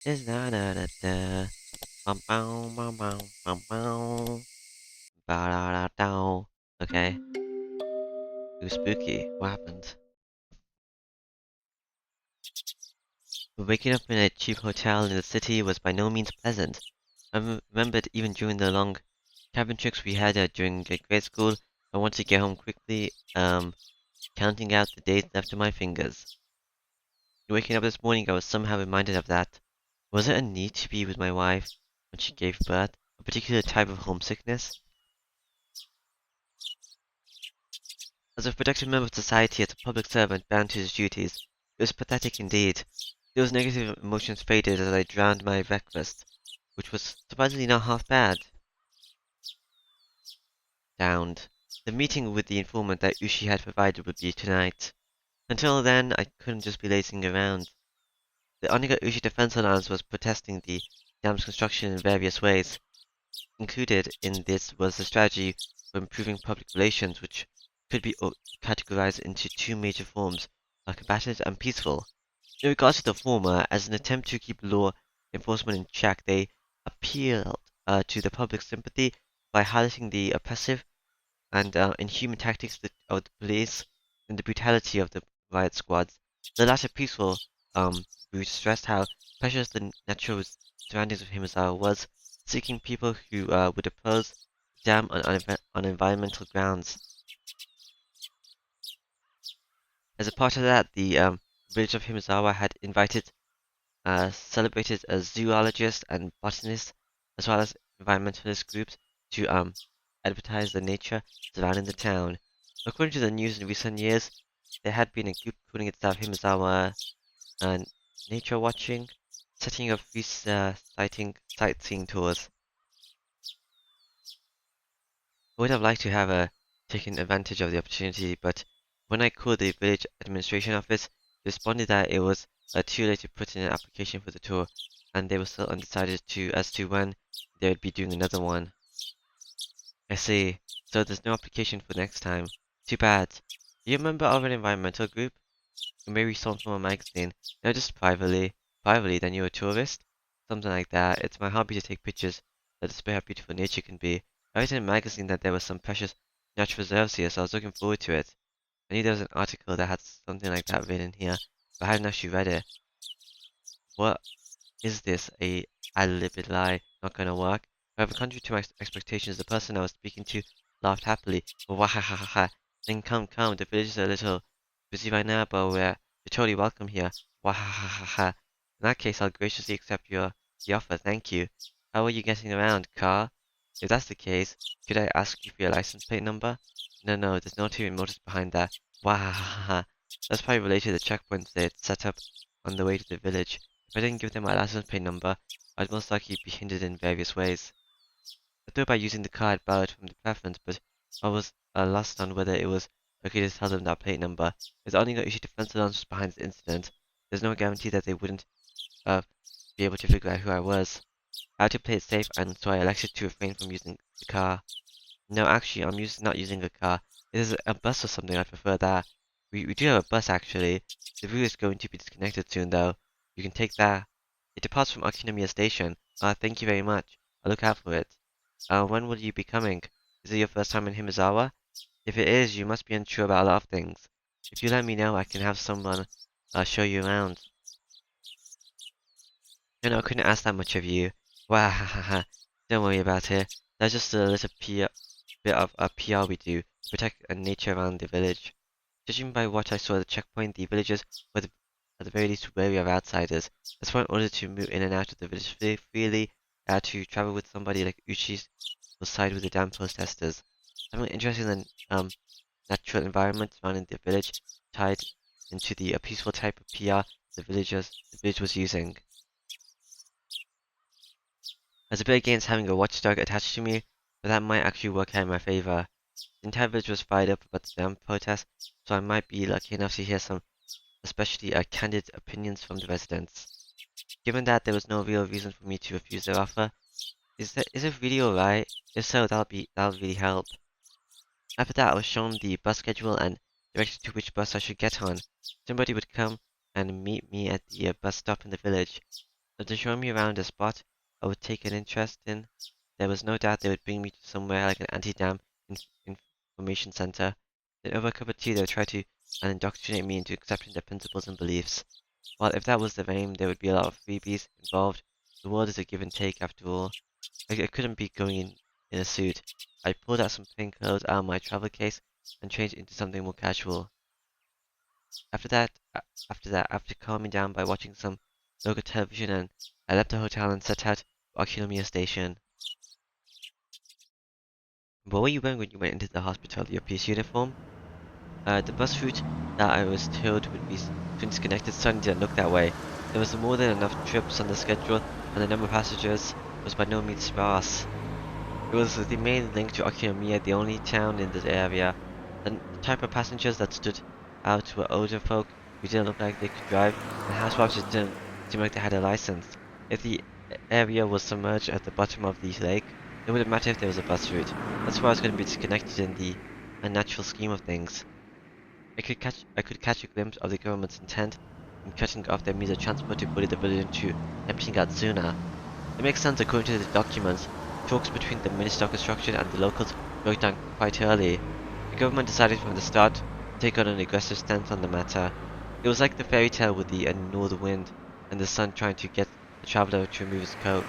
Is da da da da. Bum bum bum bum bum bum. Ba da da da. Okay. It was spooky. What happened? Waking up in a cheap hotel in the city was by no means pleasant. Remembered even during the long cabin trips we had during grade school, I wanted to get home quickly, counting out the days left on my fingers. Waking up this morning, I was somehow reminded of that. Was it a need to be with my wife when she gave birth? A particular type of homesickness? As a productive member of society, as a public servant bound to his duties, it was pathetic indeed. Those negative emotions faded as I drowned my breakfast, which was surprisingly not half bad. Downed. The meeting with the informant that Ushi had provided would be tonight. Until then, I couldn't just be lazing around. The Oniga-Ushi Defense Alliance was protesting the dam's construction in various ways. Included in this was a strategy for improving public relations, which could be categorized into two major forms, combative and peaceful. In regards to the former, as an attempt to keep law enforcement in check, they appealed to the public's sympathy by highlighting the oppressive and inhuman tactics of the police and the brutality of the riot squads. The latter peaceful route stressed how precious the natural surroundings of Himasawa was, seeking people who would oppose the dam on environmental grounds. As a part of that, the village of Himasawa had invited celebrated zoologists and botanists, as well as environmentalist groups, to advertise the nature surrounding the town. According to the news in recent years, there had been a group calling itself Himasawa uh, Nature Watching, setting up free sightseeing tours. I would have liked to have taken advantage of the opportunity, but when I called the village administration office, they responded that it was too late to put in an application for the tour, and they were still undecided as to when they would be doing another one. I see. So there's no application for next time. Too bad. Are you a member of an environmental group? Or maybe someone from a magazine? No, just privately. Privately, then you're a tourist? Something like that. It's my hobby to take pictures that display how beautiful nature can be. I read in a magazine that there were some precious natural reserves here, so I was looking forward to it. I knew there was an article that had something like that written here, but I hadn't actually read it. What is this? A ad-libbed lie not gonna work? However, contrary to my expectations, the person I was speaking to laughed happily. Wahahaha. Then come, the village is a little busy right now, but you're totally welcome here. Wahahaha. In that case, I'll graciously accept the offer, thank you. How are you getting around, car? If that's the case, could I ask you for your license plate number? No, there's no ulterior motives behind that. Wahahaha. That's probably related to the checkpoints they'd set up on the way to the village. If I didn't give them my license plate number, I'd most likely be hindered in various ways. I thought about using the car I'd borrowed from the preference, but I was lost on whether it was okay to tell them that plate number. If the only issued defense allowance was behind this incident, there's no guarantee that they wouldn't uh, be able to figure out who I was. I had to play it safe, and so I elected to refrain from using the car. No, actually, not using a car. It is a bus or something, I prefer that. We do have a bus, actually. The route is going to be disconnected soon, though. You can take that. It departs from Akinomiya Station. Thank you very much. I'll look out for it. When will you be coming? Is it your first time in Himazawa? If it is, you must be unsure about a lot of things. If you let me know, I can have someone show you around. No, I couldn't ask that much of you. Wah ha ha ha. Don't worry about it. That's just a little bit of a PR we do to protect nature around the village. Judging by what I saw at the checkpoint, the villagers were at the very least wary of outsiders. That's why in order to move in and out of the village freely, I had to travel with somebody like Uchi will side with the damn protesters. Having an interest in the natural environment surrounding the village tied into the peaceful type of PR the village was using. I was a bit against having a watchdog attached to me, but that might actually work out in my favor. The entire village was fired up about the damn protest, so I might be lucky enough to hear some especially candid opinions from the residents. Given that there was no real reason for me to refuse their offer, is it really alright? If so, that'll really help. After that, I was shown the bus schedule and directed to which bus I should get on. Somebody would come and meet me at the bus stop in the village. After showing me around a spot I would take an interest in, there was no doubt they would bring me to somewhere like an anti-dam information center. Then over a cup of tea they would try to indoctrinate me into accepting their principles and beliefs. While if that was their aim, there would be a lot of freebies involved. The world is a give and take after all. I couldn't be going in a suit. I pulled out some plain clothes out of my travel case and changed into something more casual. After that, after calming down by watching some local television, and I left the hotel and set out for Akinomiya Station. What were you wearing when you went into the hospital? Your police uniform? The bus route that I was told would be between disconnected suddenly didn't look that way. There was more than enough trips on the schedule, and the number of passengers was by no means sparse. It was the main link to Okinonomiya, the only town in this area. The type of passengers that stood out were older folk who didn't look like they could drive, and housewives who didn't seem like they had a license. If the area was submerged at the bottom of the lake, it wouldn't matter if there was a bus route. That's why I was going to be disconnected in the unnatural scheme of things. I could catch a glimpse of the government's intent in cutting off their means of transport to bully the village into emptying out sooner. It makes sense according to the documents. Talks between the Minister of Construction and the locals broke down quite early. The government decided from the start to take on an aggressive stance on the matter. It was like the fairy tale with the north wind and the sun trying to get the traveler to remove his coat.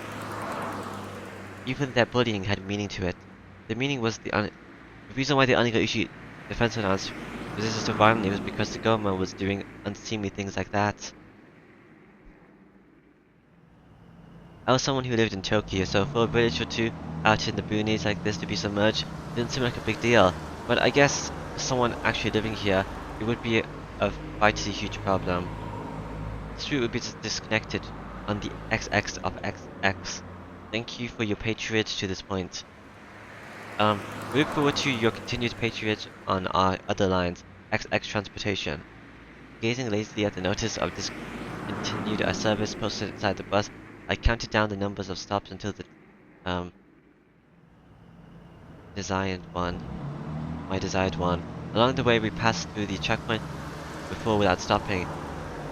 Even their bullying had meaning to it. The meaning was the reason why the illegal issued defense announced resistance to violence was because the government was doing unseemly things like that. I was someone who lived in Tokyo, so for a village or two out in the boonies like this to be submerged didn't seem like a big deal. But I guess for someone actually living here, it would be a vitally huge problem. The street would be disconnected on the XX of XX. Thank you for your patronage to this point. We look forward to your continued patronage on our other lines, XX Transportation. Gazing lazily at the notice of discontinued service posted inside the bus, I counted down the numbers of stops until the um desired one, my desired one. Along the way, we passed through the checkpoint before without stopping.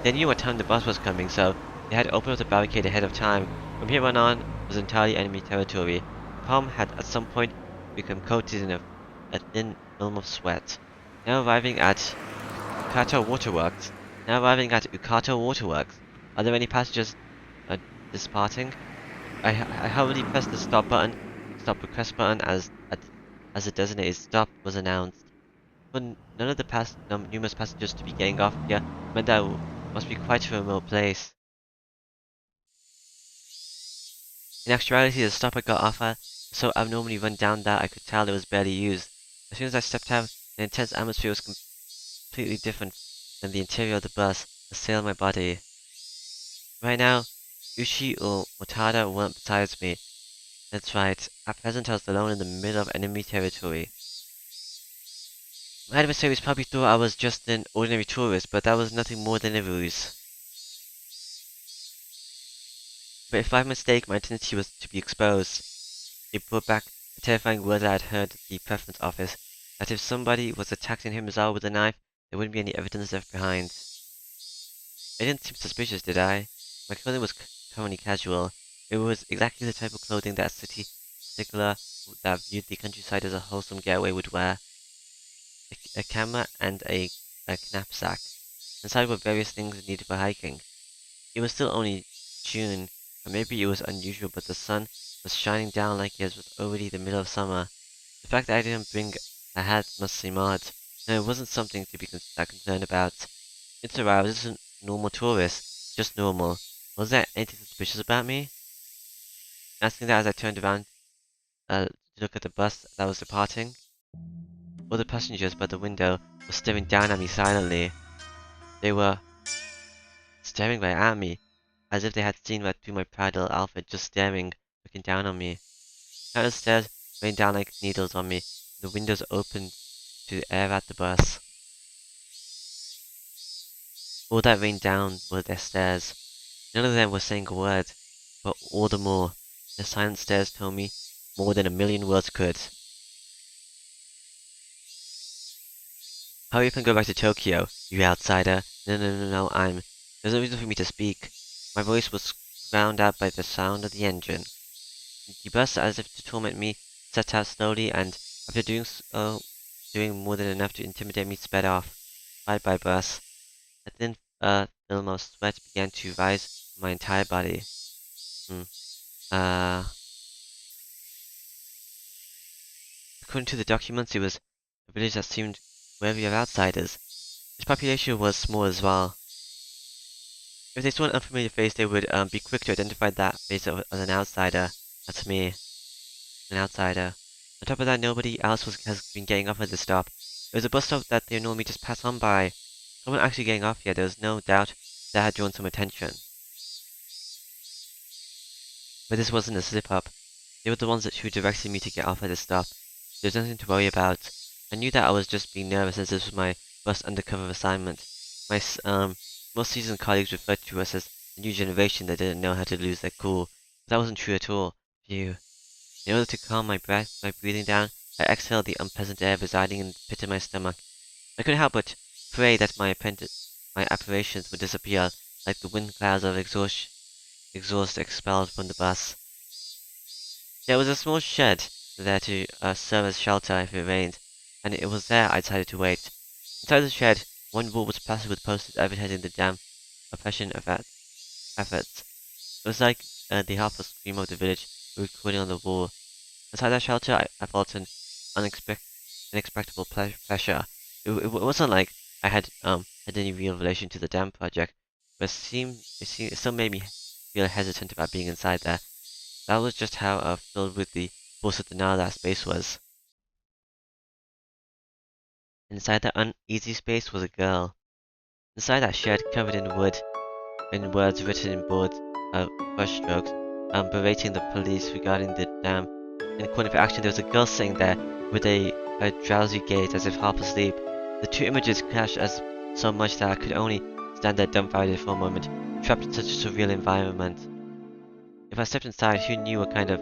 They knew what time the bus was coming, so they had opened up the barricade ahead of time. From here on was entirely enemy territory. The palm had at some point become coated in a thin film of sweat. Now arriving at Ukata Waterworks. Are there any passengers departing? I hurriedly pressed the stop request button as the designated stop was announced. For none of the numerous passengers to be getting off here meant that it must be quite a remote place. In actuality, the stop I got off at was so abnormally run down that I could tell it was barely used. As soon as I stepped out, the intense atmosphere was completely different than the interior of the bus assailed my body. Right now, Uchi or Motada weren't besides me. That's right, at present I was alone in the middle of enemy territory. My adversaries probably thought I was just an ordinary tourist, but that was nothing more than a ruse. But if by mistake my identity was to be exposed, it brought back the terrifying word I had heard at the preference office, that if somebody was attacked in Himazawa with a knife, there wouldn't be any evidence left behind. I didn't seem suspicious, did I? My clothing was currently casual. It was exactly the type of clothing that a city stickler that viewed the countryside as a wholesome getaway would wear. A camera and a knapsack. Inside were various things needed for hiking. It was still only June, or maybe it was unusual, but the sun was shining down like it was already the middle of summer. The fact that I didn't bring a hat must seem odd. No, it wasn't something to be that concerned about. It's alright, I was just a normal tourist. Just normal. Was there anything suspicious about me? Asking that as I turned around to look at the bus that was departing. All the passengers by the window were staring down at me silently. They were staring right at me, as if they had seen right through my proud little outfit, just staring, looking down on me. Countless stairs rained down like needles on me, and the windows opened to the air at the bus. All that rained down were their stares. None of them were saying a word, but all the more, their silent stares told me more than a million words could. Hurry up and go back to Tokyo, you outsider. No, there's no reason for me to speak. My voice was drowned out by the sound of the engine. The bus, as if to torment me, set out slowly, and after doing more than enough to intimidate me, sped off. Right by bus. A thin film of sweat began to rise from my entire body. Hmm. Uh, According to the documents, it was a village that seemed wary of outsiders. Its population was small as well. If they saw an unfamiliar face, they would be quick to identify that face as an outsider. That's me, an outsider. On top of that, nobody else has been getting off at this stop. It was a bus stop that they normally just pass on by. Someone actually getting off here, there was no doubt that had drawn some attention. But this wasn't a slip-up. They were the ones who directed me to get off at this stop. There was nothing to worry about. I knew that I was just being nervous as this was my first undercover assignment. My most seasoned colleagues referred to us as the new generation that didn't know how to lose their cool. But that wasn't true at all. Phew. In order to calm my breathing down, I exhaled the unpleasant air residing in the pit of my stomach. I couldn't help but pray that my apparitions would disappear like the wind clouds of exhaust expelled from the bus. There was a small shed there to serve as shelter if it rained, and it was there I decided to wait. Inside the shed, one wall was plastered with posters advertising the dam oppression efforts. It was like the helpless scream of the village recording on the wall. Inside that shelter, I felt an unexpected pleasure. It wasn't like I had any real relation to the dam project, but it still made me feel hesitant about being inside there. That was just how filled with the force of denial that space was. Inside that uneasy space was a girl. Inside that shed covered in wood, in words written in bold brushstrokes, berating the police regarding the dam. In calling for action, there was a girl sitting there with a drowsy gaze as if half asleep. The two images clashed as so much that I could only stand there dumbfounded for a moment, trapped in such a surreal environment. If I stepped inside, who knew what kind of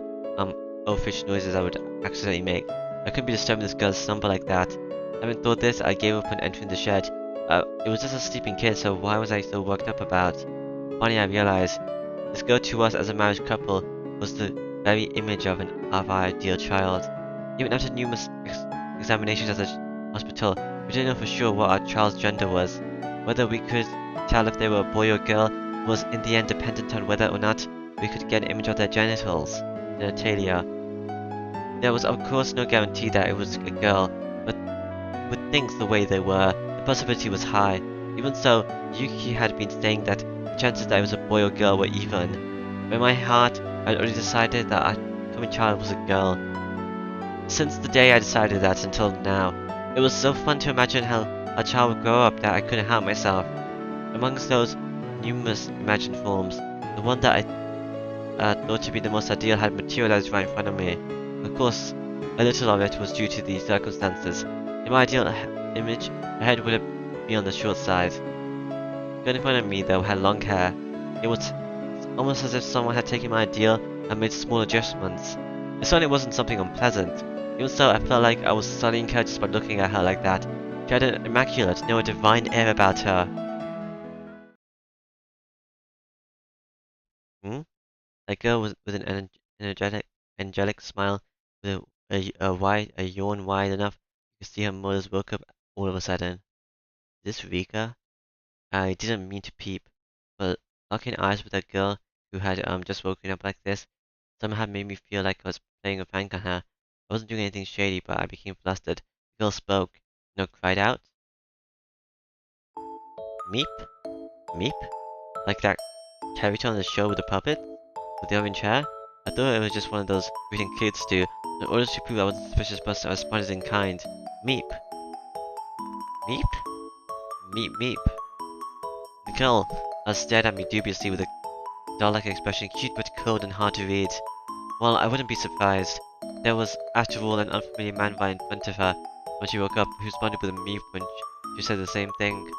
oafish noises I would accidentally make. I couldn't be disturbing this girl's slumber like that. Having thought this, I gave up on entering the shed. It was just a sleeping kid, so why was I so worked up about? Finally, I realized this girl to us as a married couple was the very image of our ideal child. Even after numerous examinations at the hospital, we didn't know for sure what our child's gender was. Whether we could tell if they were a boy or girl was in the end dependent on whether or not we could get an image of their genitalia. There was of course no guarantee that it was a girl, but with things the way they were, the possibility was high. Even so, Yuki had been saying that the chances that it was a boy or girl were even. But in my heart, I had already decided that our coming child was a girl. Since the day I decided that until now, it was so fun to imagine how a child would grow up that I couldn't help myself. Amongst those numerous imagined forms, the one that I thought to be the most ideal had materialized right in front of me. Of course, a little of it was due to the circumstances. In my ideal image, her head would have been on the short side. The girl in front of me, though, had long hair. It was almost as if someone had taken my ideal and made small adjustments. It certainly wasn't something unpleasant. Even so, I felt like I was sullying her just by looking at her like that. She had an immaculate, no, a divine air about her. Hmm? A girl with an angelic smile, with a yawn wide enough you could see her mothers woke up all of a sudden. Is this Rika? I didn't mean to peep, but locking eyes with a girl who had just woken up like this somehow made me feel like I was playing a prank on her. I wasn't doing anything shady, but I became flustered. The girl spoke, cried out, "Meep, meep," like that character on the show with the puppet, with the orange hair. I thought it was just one of those greeting kids do. In order to prove I wasn't suspicious, but I responded in kind. Meep, meep, meep, meep. The girl stared at me dubiously with a doll-like expression, cute but cold and hard to read. Well, I wouldn't be surprised. There was, after all, an unfamiliar man right in front of her when she woke up, who responded with a meep when she said the same thing.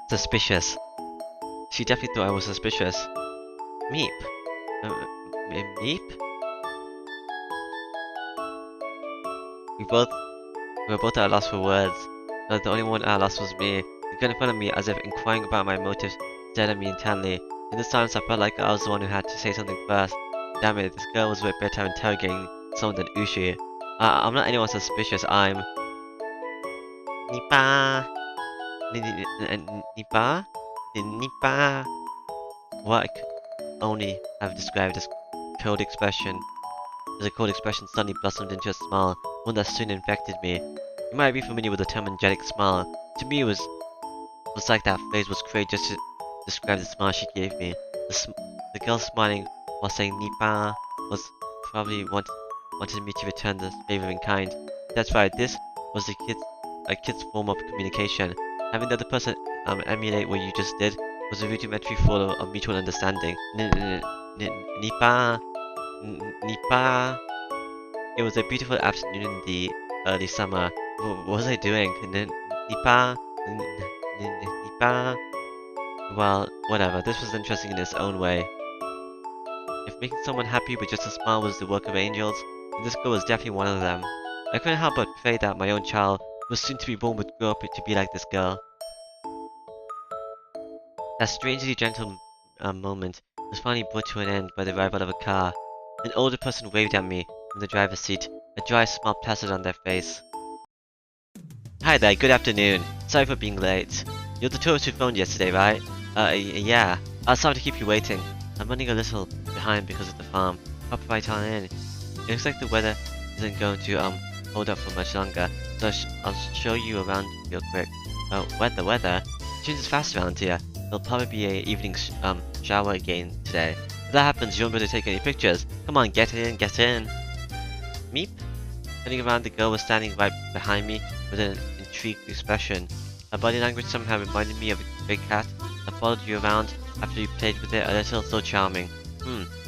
Suspicious. She definitely thought I was suspicious. Meep. Meep? We were both at a loss for words. The only one at a loss was me. The girl in front of me, as if inquiring about my motives, stared at me intently. In this silence, I felt like I was the one who had to say something first. Damn it, this girl was way better interrogating someone than Ushi. I'm not anyone suspicious, I'm... Nipa! Nipa? Nipa? What I could only have described as cold expression. As a cold expression suddenly blossomed into a smile, one that soon infected me. You might be familiar with the term angelic smile. To me, it was like that phrase was created just to describe the smile she gave me. The girl smiling while saying Nipa was probably wanted me to return the favor in kind. That's right, this was a kid's form of communication. Having the other person emulate what you just did was a rudimentary form of mutual understanding. Nipa, Nipa. It was a beautiful afternoon in the early summer. What was I doing? Nipa, Nipa. Well, whatever. This was interesting in its own way. If making someone happy with just a smile was the work of angels, then this girl was definitely one of them. I couldn't help but pray that my own child, who was soon to be born, would grow up to be like this girl. That strangely gentle moment was finally brought to an end by the arrival of a car. An older person waved at me from the driver's seat, a dry smile plastered on their face. Hi there, good afternoon. Sorry for being late. You're the tourist who phoned yesterday, right? Yeah. Sorry to keep you waiting. I'm running a little behind because of the farm. Hop right on in. It looks like the weather isn't going to hold up for much longer, so I'll show you around real quick. Weather? It changes fast around here. There'll probably be a evening shower again today. If that happens, you won't be able to take any pictures. Come on, get in. Meep? Turning around, the girl was standing right behind me with an intrigued expression. Her body language somehow reminded me of a big cat that followed you around after you played with it, a little so charming.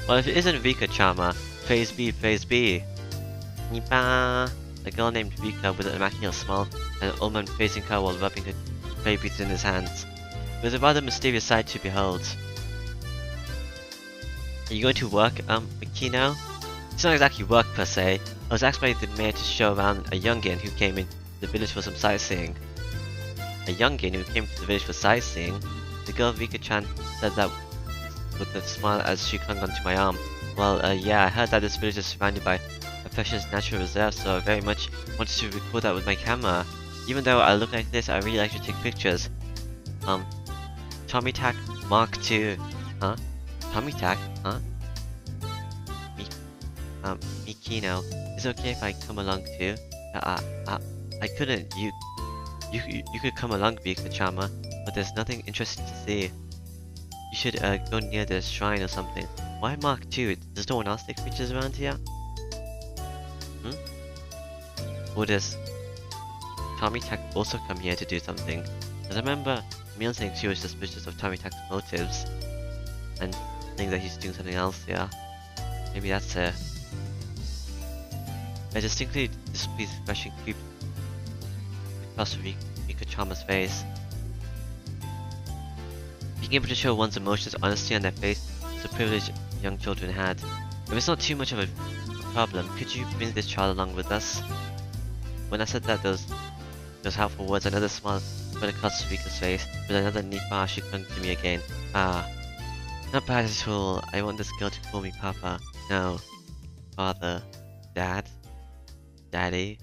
Well, if it isn't Rika-chama, praise be. Nipa! A girl named Rika with an immaculate smile and an old man facing her while rubbing her babies in his hands. It was a rather mysterious sight to behold. Are you going to work, Makino? It's not exactly work per se. I was asked by the mayor to show around a youngin who came into the village for some sightseeing. A youngin who came to the village for sightseeing? The girl Rika-chan said that with a smile as she clung onto my arm. Well, yeah, I heard that this village is surrounded by a precious natural reserve, so I very much wanted to record that with my camera. Even though I look like this, I really like to take pictures. Tommy Tack Mark II. Huh? Tommy Tack? Huh? Mikino, is it okay if I come along too? I couldn't. You could come along, Rika-chama, but there's nothing interesting to see. You should go near the shrine or something. Why Mark II? Does no one else take pictures around here? Or does Tommy Tack also come here to do something? Because I remember Emil saying she was suspicious of Tommy Tack's motives and saying that he's doing something else here. Maybe that's it. I distinctly displeased expression creeped across Rika-chama's face. Being able to show one's emotions honestly on their face is a privilege young children had. If it's not too much of a problem, could you bring this child along with us? When I said that those helpful words, another smile spread across Rika's face. With another Nipa, she clung to me again. Not bad at all. I want this girl to call me Papa. No. Father. Dad? Daddy?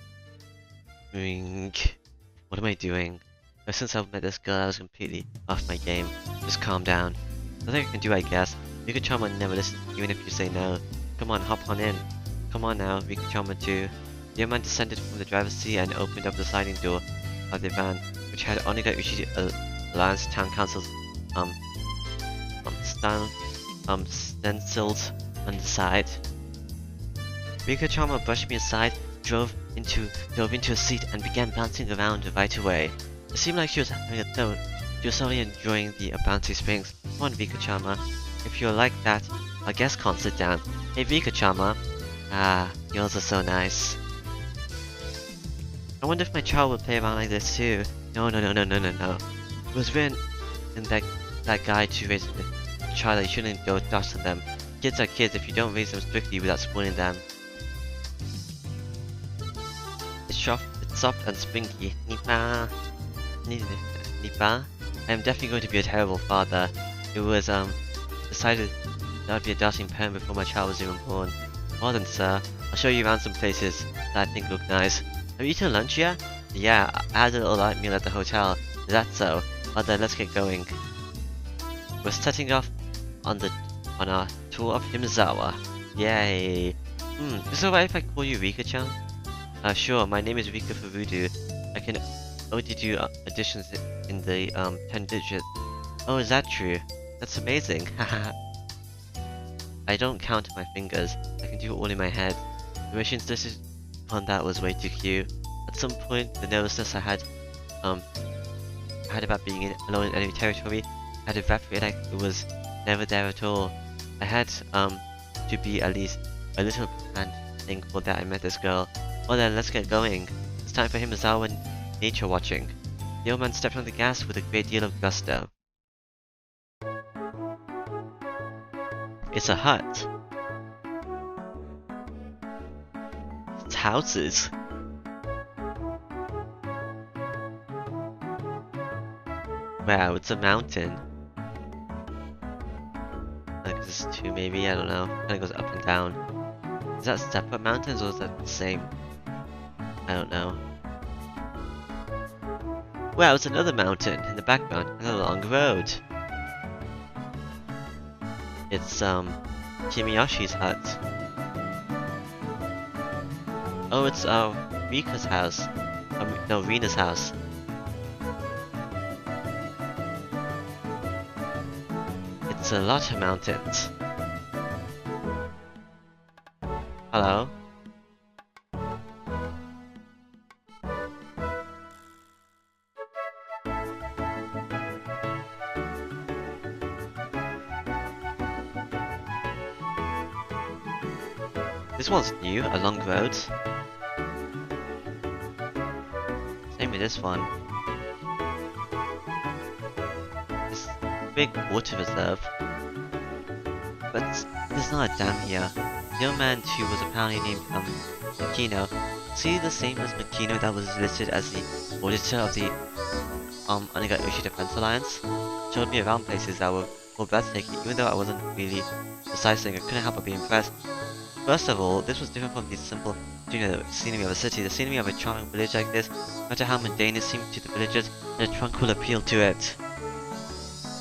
What am I doing? Ever since I met this girl, I was completely off my game. Just calm down. Nothing I can do, I guess. Rika-chama never listens, even if you say no. Come on, hop on in. Come on now, Rika-chama too. The young man descended from the driver's seat and opened up the sliding door of the van, which had Oniga Uchi Alliance Town Council's stenciled on the side. Rika-chama brushed me aside, drove into a seat and began bouncing around right away. It seemed like she was having a throat. She was solely enjoying the bouncy springs. Come on, Rika-chama. If you're like that, I guess can't sit down. Hey, Rika-chama. Girls are so nice. I wonder if my child will play around like this too. No. It was written in that guide to raising a child that you shouldn't go dust on them. Kids are kids if you don't raise them strictly without spoiling them. It's soft and springy. Nipa. I am definitely going to be a terrible father. It was decided that I'd be a darting parent before my child was even born. Well then, sir, I'll show you around some places that I think look nice. Have you eaten lunch yet? Yeah, I had a little light meal at the hotel. Is that so? Well then, let's get going. We're setting off on our tour of Himazawa. Yay! Is it alright if I call you Rika-chan? Sure, my name is Rika for Voodoo. I can only do additions in the 10 digits. Oh, is that true? That's amazing, haha. I don't count my fingers, I can do it all in my head. The mission's listed on that was way too cute. At some point, the nervousness I had about being alone in enemy territory had evaporated like it was never there at all. I had to be at least a little and thankful that I met this girl. Well then, let's get going. It's time for Himazawa nature watching. The old man stepped on the gas with a great deal of gusto. It's a hut. It's houses. Wow, it's a mountain. Like this is two maybe, I don't know. Kinda goes up and down. Is that separate mountains or is that the same? I don't know. Wow, it's another mountain in the background and a long road. It's Kimiyashi's hut. Oh, it's Rika's house. No, Rina's house. It's a lot of mountains. Hello? This one's new, a long road. Same with this one. This big water reserve. But there's not a dam here. The old man too was apparently named Makino. See the same as Makino that was listed as the auditor of the Onigashima Defense Alliance? Showed me around places that were more breathtaking, even though I wasn't really precisely, I couldn't help but be impressed. First of all, this was different from the simple scenery of a city. The scenery of a charming village like this, no matter how mundane it seemed to the villagers, had a tranquil appeal to it.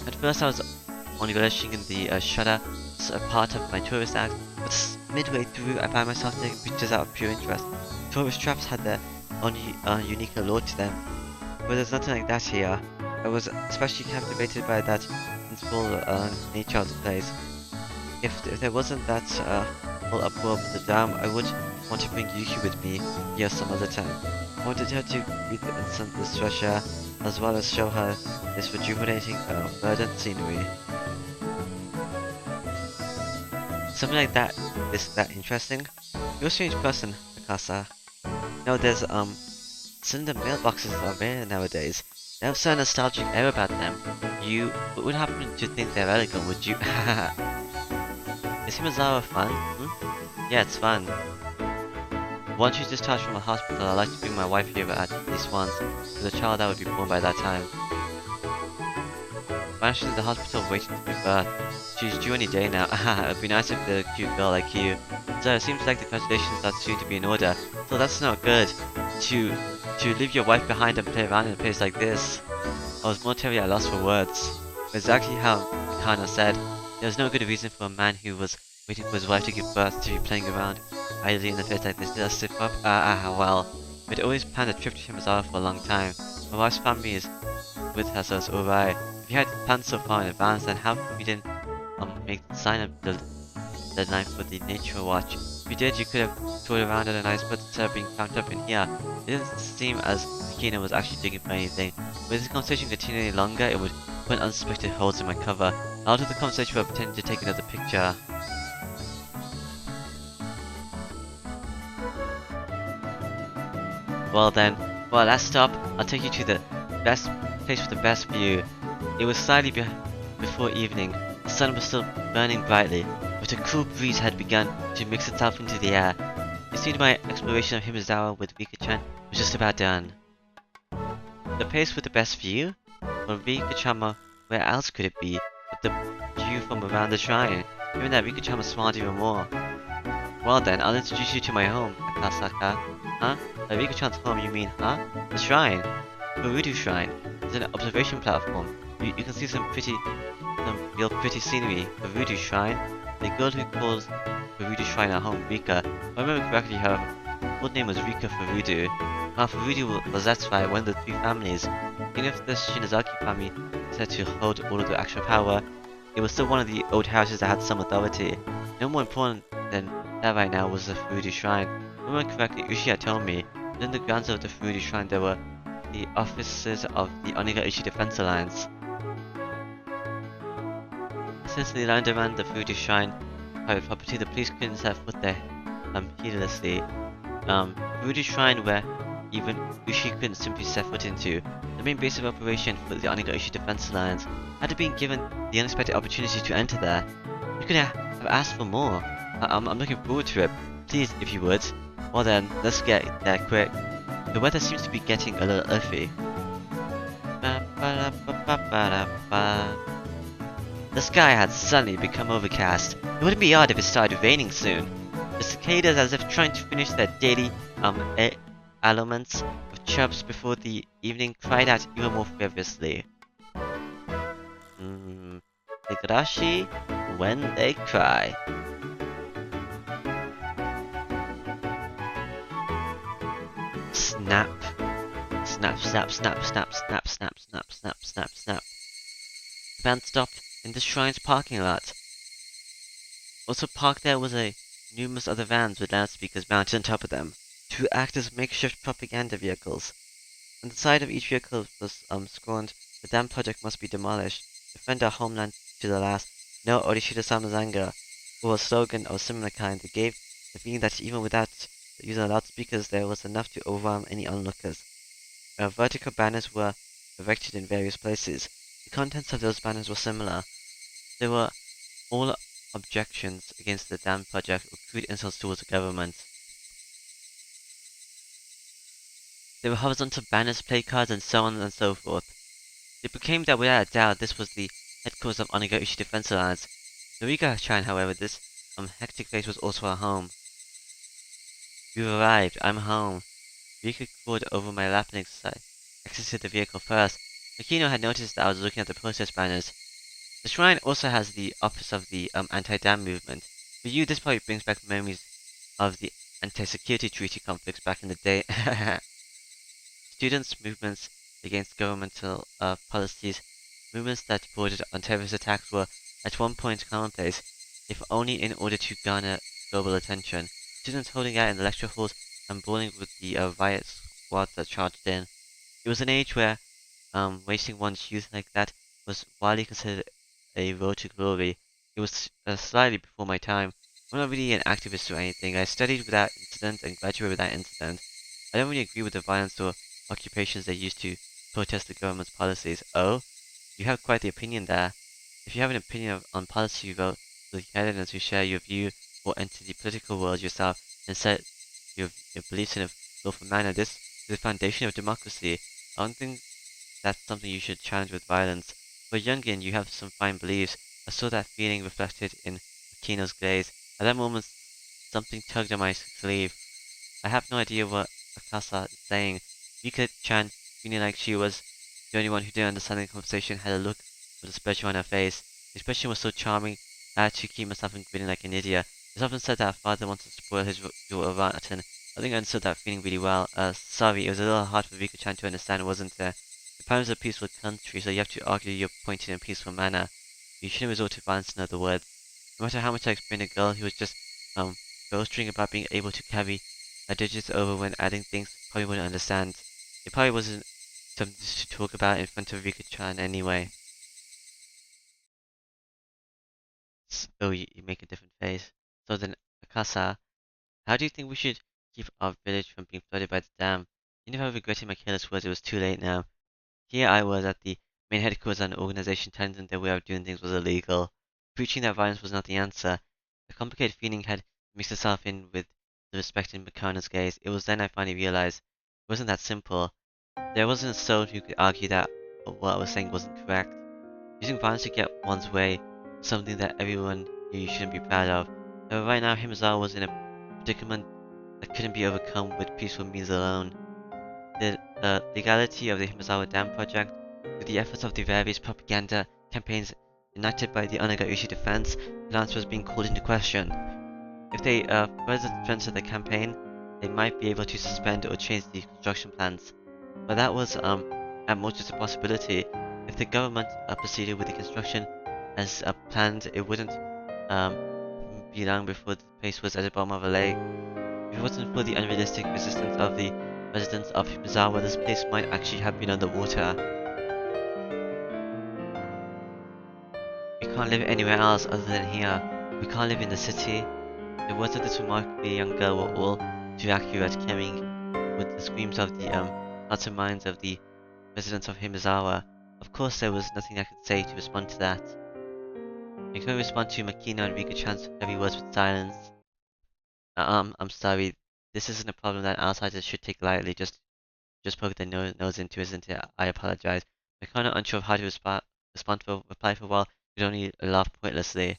At first I was only relishing in the shudder as a part of my tourist act, but midway through I found myself taking pictures out of pure interest. Tourist traps had their own unique allure to them, but there's nothing like that here. I was especially captivated by that sensible nature of the place. If there wasn't that whole uproar of the dam, I would want to bring Yuki with me here some other time. I wanted her to breathe in this fresh air, as well as show her this rejuvenating verdant scenery. Something like that is that interesting? You're a strange person, Mikasa. No, there's cylinder mailboxes are rare nowadays. They have a nostalgic air about them. You wouldn't happen to think they're elegant, would you? Is Himazawa fun? Yeah, it's fun. Once she's discharged from the hospital, I'd like to bring my wife here at least once, with a child that would be born by that time. While she's in the hospital waiting to give birth, she's due any day now. It'd be nice if they're a cute girl like you. So it seems like the congratulations are soon to be in order. So that's not good. To leave your wife behind and play around in a place like this. I was momentarily at loss for words. Exactly how Kana said, there was no good reason for a man who was waiting for his wife to give birth to be playing around idly in a place like this. Did I slip up? Well. We'd always planned a trip to Himazawa for a long time. My wife's family is with her, so it's alright. If you had planned so far in advance, then how come you didn't make the sign of the deadline for the nature watch? If you did, you could have toured around at a nice spot instead of being cramped up in here. It didn't seem as Akina was actually digging for anything. With this conversation continuing any longer, it would put unsuspected holes in my cover. Out of the conversation, while pretending to take another picture. Well then, while last stop, I'll take you to the best place with the best view. It was slightly before evening. The sun was still burning brightly, but a cool breeze had begun to mix itself into the air. It seemed my exploration of Himazawa with Rika-chan was just about done. The place with the best view? Well, Rika-chan, where else could it be? But the view from around the shrine, even that Rika-chan was smart even more. Well then, I'll introduce you to my home, Akasaka. Huh? Rika-chan's home, you mean, huh? The shrine. Furudu Shrine. It's an observation platform. You can see some real pretty scenery. Furudu Shrine. The girl who calls Furudu Shrine at home, Rika. If I remember correctly, her full name was Rika Furudu. Furudu was that's right, one of the three families. Even if the Shinozaki family is said to hold all of the actual power, it was still one of the old houses that had some authority. No more important than that right now was the Furudu Shrine. If I remember correctly, Ushi had told me, within the grounds of the Furudu Shrine there were the offices of the Higurashi Defense Alliance. Since they landed around the Furudu Shrine private property, the police couldn't set foot there heedlessly. Furudu Shrine where even Ushi couldn't simply set foot into. The main base of operation for the Higurashi Defense Alliance had been given the unexpected opportunity to enter there. You could have asked for more. I'm looking forward to it. Please, if you would. Well then, let's get there quick. The weather seems to be getting a little iffy. The sky had suddenly become overcast. It wouldn't be odd if it started raining soon. The cicadas, as if trying to finish their daily aliments of chirps before the evening, cried out even more fervently. Higurashi, when they cry. Snap. Snap, snap, snap, snap, snap, snap, snap, snap, snap, snap. The van stopped in the shrine's parking lot. Also parked there was numerous other vans with loudspeakers mounted on top of them, to act as makeshift propaganda vehicles. On the side of each vehicle was scorned, "The damn project must be demolished. Defend our homeland to the last. No Orishida Samazanga," or a slogan of a similar kind that gave the feeling that even without using loudspeakers there was enough to overwhelm any onlookers. Vertical banners were erected in various places. The contents of those banners were similar. They were all objections against the dam project or crude insults towards the government. There were horizontal banners, placards, and so on and so forth. It proclaimed that without a doubt this was the headquarters of Higurashi Defense Alliance. The Higurashi, however, this hectic place was also our home. "You've arrived. I'm home." Rika crawled over my lap and exited the vehicle first. Makino had noticed that I was looking at the protest banners. The shrine also has the office of the anti-dam movement. For you, this probably brings back memories of the anti-security treaty conflicts back in the day. Students' movements against governmental policies, movements that bordered on terrorist attacks were at one point commonplace, if only in order to garner global attention. Students holding out in the lecture halls and brawling with the riot squads that charged in. It was an age where wasting one's youth like that was widely considered a road to glory. It was slightly before my time. I'm not really an activist or anything. I studied without incident and graduated without incident. I don't really agree with the violence or occupations they use to protest the government's policies. Oh, you have quite the opinion there. If you have an opinion on policy, you vote for the candidates who share your view or enter the political world yourself and set your beliefs in a lawful manner. This is the foundation of democracy. I don't think that's something you should challenge with violence. For youngin, you have some fine beliefs. I saw that feeling reflected in Makino's gaze. At that moment, something tugged on my sleeve. I have no idea what Akasa is saying. Yuka-chan, feeling like she was the only one who didn't understand the conversation, had a look of displeasure on her face. The expression was so charming, I had to keep myself from grinning like an idiot. It's often said that a father wants to spoil his daughter rotten. I think I understood that feeling really well. Sorry, it was a little hard for Rika-chan to understand, wasn't it? Japan is a peaceful country, so you have to argue your point in a peaceful manner. You shouldn't resort to violence, in other words. No matter how much I explained to a girl who was just, boasting about being able to carry her digits over when adding things, probably wouldn't understand. It probably wasn't something to talk about in front of Rika-chan anyway. Oh, you make a different face. So then, Akasa, how do you think we should keep our village from being flooded by the dam? Even if I regretted my careless words, it was too late now. Here I was at the main headquarters of an organization telling them their way of doing things was illegal. Preaching that violence was not the answer. A complicated feeling had mixed itself in with the respect in Mikano's gaze. It was then I finally realized it wasn't that simple. There wasn't a soul who could argue that what I was saying wasn't correct. Using violence to get one's way, something that everyone knew you shouldn't be proud of. However, right now Himazawa was in a predicament that couldn't be overcome with peaceful means alone. The legality of the Himazawa Dam project, with the efforts of the various propaganda campaigns enacted by the Higurashi defense, plans was being called into question. If they further strengthened the campaign, they might be able to suspend or change the construction plans. But that was at most just a possibility. If the government proceeded with the construction as planned, it wouldn't um, be long before the place was at the bottom of a lake. If it wasn't for the unrealistic resistance of the residents of Himazawa, this place might actually have been underwater. We can't live anywhere else other than here. We can't live in the city. The words of this remarkably young girl were all too accurate, carrying with the screams of the hearts and minds of the residents of Himazawa. Of course, there was nothing I could say to respond to that. I couldn't respond to Makino and Rika-chan's every words with silence. I'm sorry. This isn't a problem that outsiders should take lightly. Just poke their nose into, isn't it? I apologize. Makino, unsure of how to respond to a reply for a while, could only laugh pointlessly.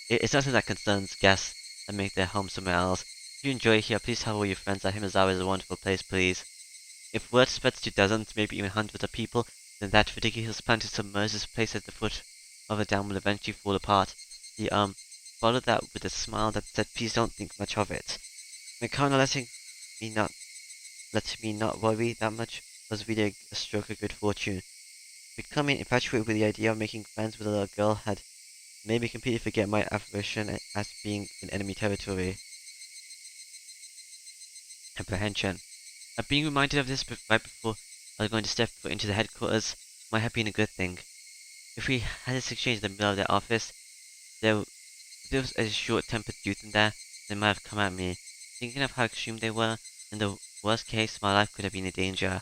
It's nothing that concerns guests that make their home somewhere else. If you enjoy it here, please tell all your friends that Himazawa is a wonderful place, please. If word spreads to dozens, maybe even hundreds of people, then that ridiculous plan to submerge this place at the foot of the dam will eventually fall apart. He followed that with a smile that said, "Please don't think much of it." Makana letting me not worry that much was really a stroke of good fortune. Becoming infatuated with the idea of making friends with a little girl had made me completely forget my aversion at being in enemy territory. Apprehension. Being reminded of this right before I was going to step foot into the headquarters might have been a good thing. If we had this exchange in the middle of their office, if there was a short-tempered youth in there, they might have come at me. Thinking of how extreme they were, in the worst case, my life could have been in danger.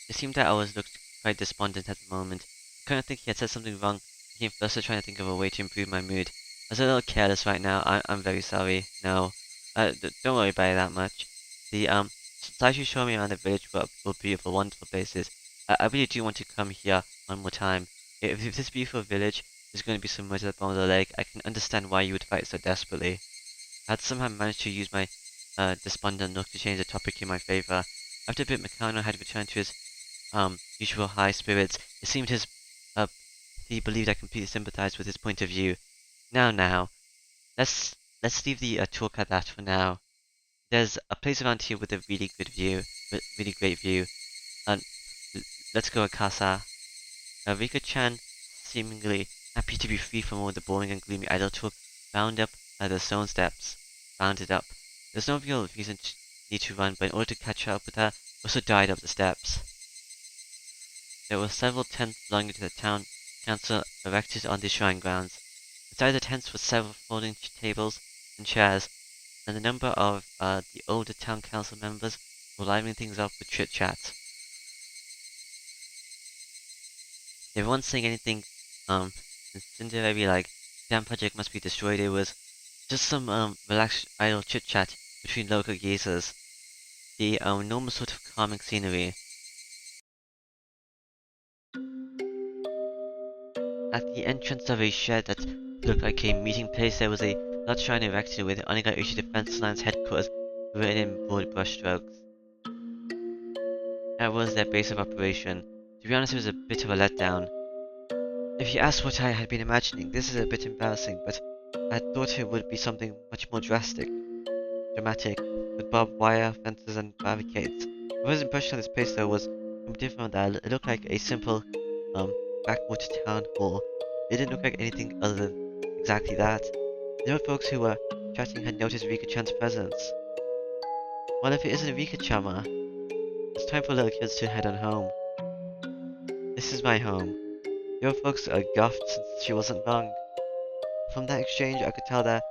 It seemed that I was looked quite despondent at the moment. I couldn't think he had said something wrong, I became flustered trying to think of a way to improve my mood. I was a little careless right now, I'm very sorry. No, don't worry about it that much. The slides you show me around the village were beautiful, wonderful places. I really do want to come here one more time. If this beautiful village is going to be submerged at the bottom of the lake, I can understand why you would fight so desperately. I had somehow managed to use my despondent look to change the topic in my favor. After a bit, Meccano had returned to his usual high spirits. It seemed uh, he believed I completely sympathized with his point of view. Now, let's leave the talk at that for now. There's a place around here with a really good view, really great view. And let's go, Akasa. Rika-chan, seemingly happy to be free from all the boring and gloomy idle talk, bounded up the stone steps. Bounded up. There's no real reason to need to run, but in order to catch up with her, also died up the steps. There were several tents belonging to the town council erected on the shrine grounds. Inside the tents were several folding tables and chairs, and a number of the older town council members were livening things up with chit-chat. They weren't saying anything incendiary like "Damn project must be destroyed." It was just some relaxed idle chit-chat between local geezers. The normal sort of calming scenery. At the entrance of a shed that looked like a meeting place, there was a large shrine erected with the Higurashi Defense Line's headquarters written in broad brushstrokes. That was their base of operation. To be honest, it was a bit of a letdown. If you ask what I had been imagining, this is a bit embarrassing, but I had thought it would be something much more dramatic, with barbed wire, fences, and barricades. My first impression of this place, though, was completely different from that. It looked like a simple, backwater town hall. It didn't look like anything other than exactly that. The other folks who were chatting had noticed Rika-chan's presence. Well, if it isn't Rika-chama, it's time for little kids to head on home. This is my home. The other folks guffed since she wasn't wrong. From that exchange, I could tell that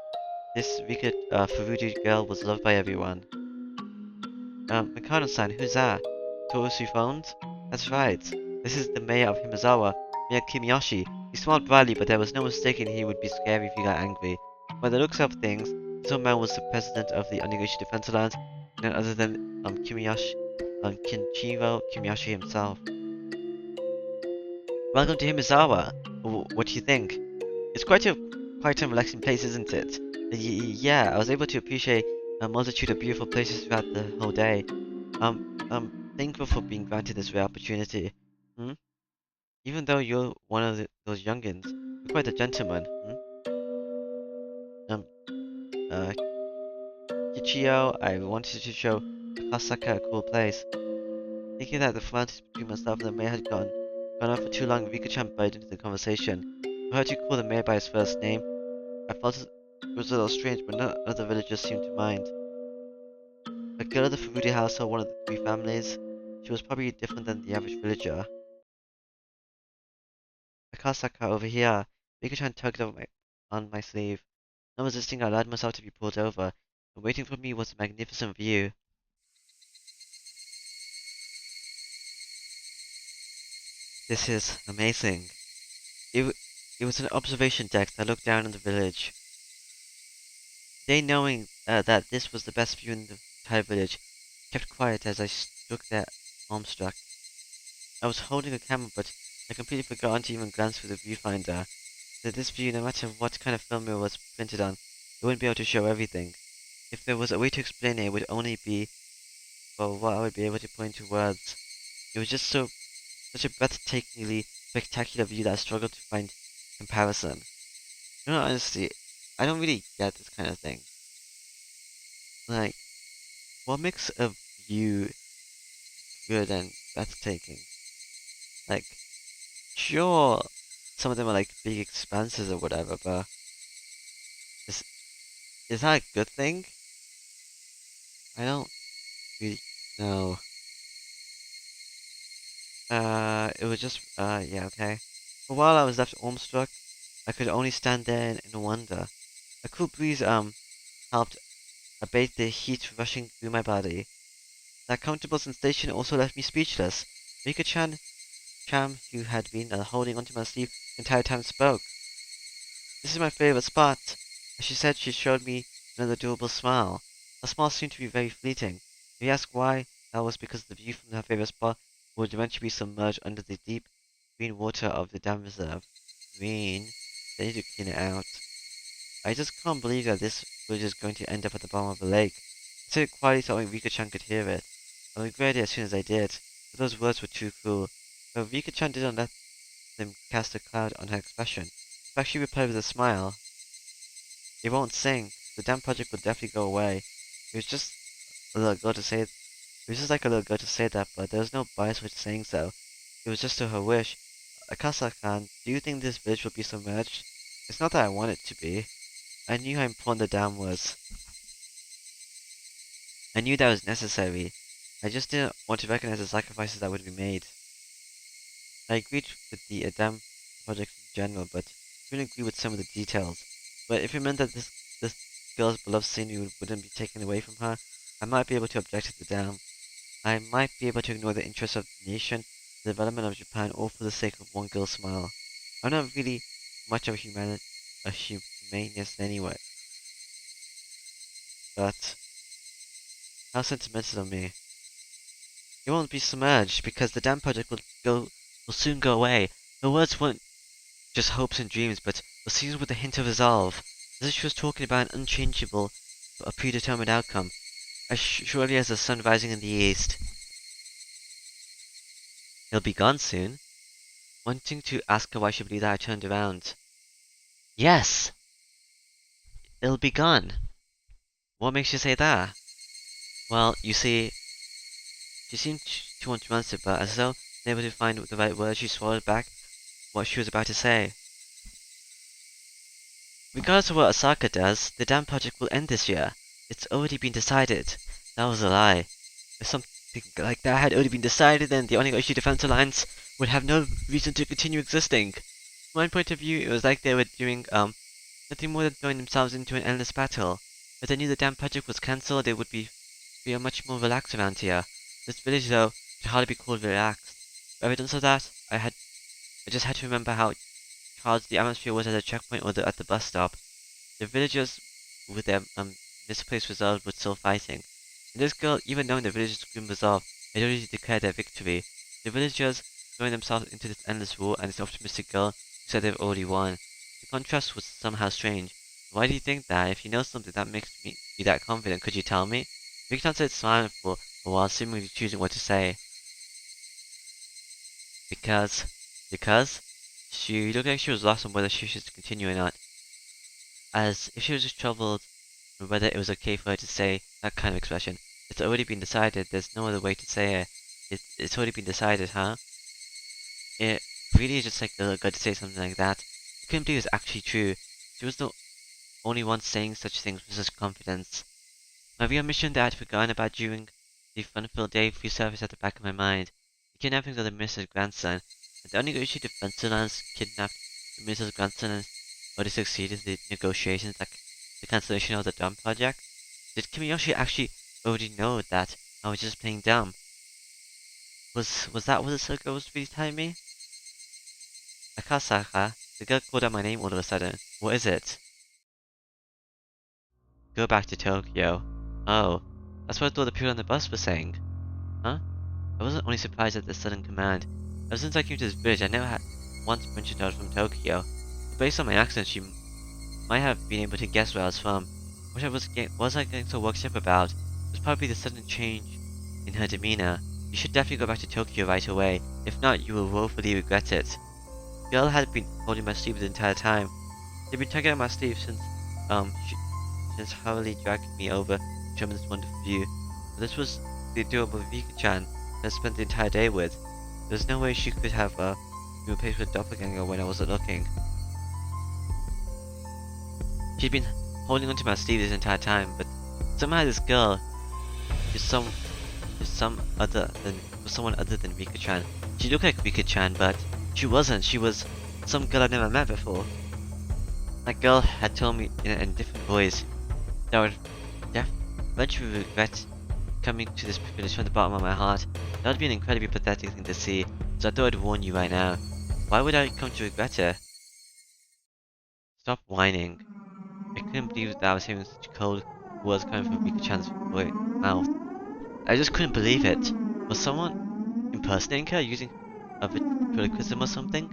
this Rika Furuji girl was loved by everyone. Mikano-san, who's that? Torusu phoned? That's right. This is the mayor of Himazawa, Mayor Kimiyoshi. He smiled brightly, but there was no mistaking he would be scary if he got angry. By the looks of things, this old man was the president of the Onigashi Defense Alliance, none other than Kimiyoshi, Kinchiro Kimiyoshi himself. Welcome to Himizawa. What do you think? It's quite a relaxing place, isn't it? Yeah, I was able to appreciate a multitude of beautiful places throughout the whole day. I'm thankful for being granted this rare opportunity. Hmm? Even though you're one of those youngins, you're quite a gentleman. Hmm? Um, uh, Kichio, I wanted to show Akasaka a cool place. Thinking that the formalities between myself and the mayor had gone on for too long, Rika-chan butted into the conversation. I heard you call the mayor by his first name. I felt it was a little strange, but none of the villagers seemed to mind. A girl of the Furudi household, one of the three families, she was probably different than the average villager. Akasaka over here. Rika-chan tugged on my sleeve. Not resisting, I allowed myself to be pulled over, and waiting for me was a magnificent view. This is amazing. It was an observation deck that looked down on the village. They, knowing that this was the best view in the entire village, kept quiet as I stood there, awestruck. I was holding a camera, but I completely forgot to even glance through the viewfinder. That this view, no matter what kind of film it was printed on, it wouldn't be able to show everything. If there was a way to explain it, it would only be, well, what I would be able to put into words. It was just such a breathtakingly spectacular view that I struggled to find comparison. You know, honestly, I don't really get this kind of thing. Like, what makes a view good and breathtaking? Like, sure, some of them are like big expanses or whatever, but is is that a good thing? I don't really know. It was just yeah, okay. For a while I was left awestruck. I could only stand there in wonder. A cool breeze helped abate the heat rushing through my body. That comfortable sensation also left me speechless. Rika-chan, Cham, who had been holding onto my sleeve the entire time, spoke. This is my favorite spot. As she said, she showed me another adorable smile. Her smile seemed to be very fleeting. If you ask why, that was because the view from her favorite spot would eventually be submerged under the deep green water of the dam reserve. Green? They need to clean it out. I just can't believe that this village is going to end up at the bottom of the lake. I said it quietly so only Rika-chan could hear it. I regretted it as soon as I did, but those words were too cruel. But Rika-chan didn't let them cast a cloud on her expression. In fact, she replied with a smile. It won't sink. The dam project will definitely go away. It was just a little girl to say. It was just like a little girl to say that, but there was no bias with saying so. It was just her wish. Akasa-kan, do you think this village will be submerged? It's not that I want it to be. I knew how important the dam was. I knew that was necessary. I just didn't want to recognize the sacrifices that would be made. I agreed with the dam project in general, but didn't agree with some of the details. But if it meant that this girl's beloved scenery wouldn't be taken away from her, I might be able to object to the dam. I might be able to ignore the interests of the nation, the development of Japan, all for the sake of one girl's smile. I'm not really much of a humanist anyway, but how sentimental of me. It won't be submerged because the dam project will soon go away. Her words weren't just hopes and dreams, but were seasoned with a hint of resolve, as if she was talking about an unchangeable, a predetermined outcome, as surely as the sun rising in the east. He'll be gone soon. Wanting to ask her why she believed that, I turned around. Yes, it'll be gone. What makes you say that? Well, you see, she seemed too unresponsive, but as though unable to find the right words, she swallowed back what she was about to say. Regardless of what Osaka does, the dam project will end this year. It's already been decided. That was a lie. If something like that had already been decided, then the Onigashi Defense Alliance would have no reason to continue existing. From my point of view, it was like they were doing, nothing more than throwing themselves into an endless battle. If they knew the dam project was cancelled, they would be much more relaxed around here. This village, though, could hardly be called relaxed. For evidence of that, I just had to remember how charged the atmosphere was at the checkpoint or at the bus stop. The villagers, with their misplaced resolve, were still fighting. And this girl, even knowing the villagers' grim resolve, had already declared their victory. The villagers throwing themselves into this endless war, and this optimistic girl who said they've already won. The contrast was somehow strange. Why do you think that? If you know something that makes me be that confident, could you tell me? Rikita said silent for a while, seemingly choosing what to say. Because, because, she looked like she was lost on whether she should continue or not, as if she was just troubled on whether it was okay for her to say that kind of expression. It's already been decided, there's no other way to say it. It's already been decided, huh? It really is just like a girl to say something like that. I couldn't believe it was actually true. She was the only one saying such things with such confidence. My real mission that I'd forgotten about during the fun-filled day resurfaced at the back of my mind. The kidnapping of the minister's grandson. Had the unnegotiated defense kidnapped the minister's grandson and already succeeded in the negotiations like the cancellation of the dumb project? Did Kimiyoshi actually already know that I was just playing dumb? Was that what the girl was really telling me? Akasaka, the girl called out my name all of a sudden. What is it? Go back to Tokyo. Oh, that's what I thought the people on the bus were saying. Huh? I wasn't only surprised at the sudden command. Ever since I came to this village, I never had once mentioned I was from Tokyo. But based on my accent, she might have been able to guess where I was from. What was I getting so worked up about? It was probably the sudden change in her demeanor. You should definitely go back to Tokyo right away. If not, you will woefully regret it. The girl had been holding my sleeve the entire time. She'd been tugging at my sleeve since hurriedly dragged me over to show me this wonderful view. But this was the adorable Vika-chan that I spent the entire day with. There's no way she could have been replaced with a doppelganger when I wasn't looking. She'd been holding onto my sleeve this entire time, but somehow this girl is someone other than Rika-chan. She looked like Rika-chan, but she wasn't. She was some girl I'd never met before. That girl had told me in a different voice that I would eventually regret coming to this village from the bottom of my heart. That would be an incredibly pathetic thing to see, so I thought I'd warn you right now. Why would I come to regret it? Stop whining. I couldn't believe that I was hearing such cold words coming from Rika-chan's mouth. I just couldn't believe it. Was someone impersonating her, using a ventriloquism or something?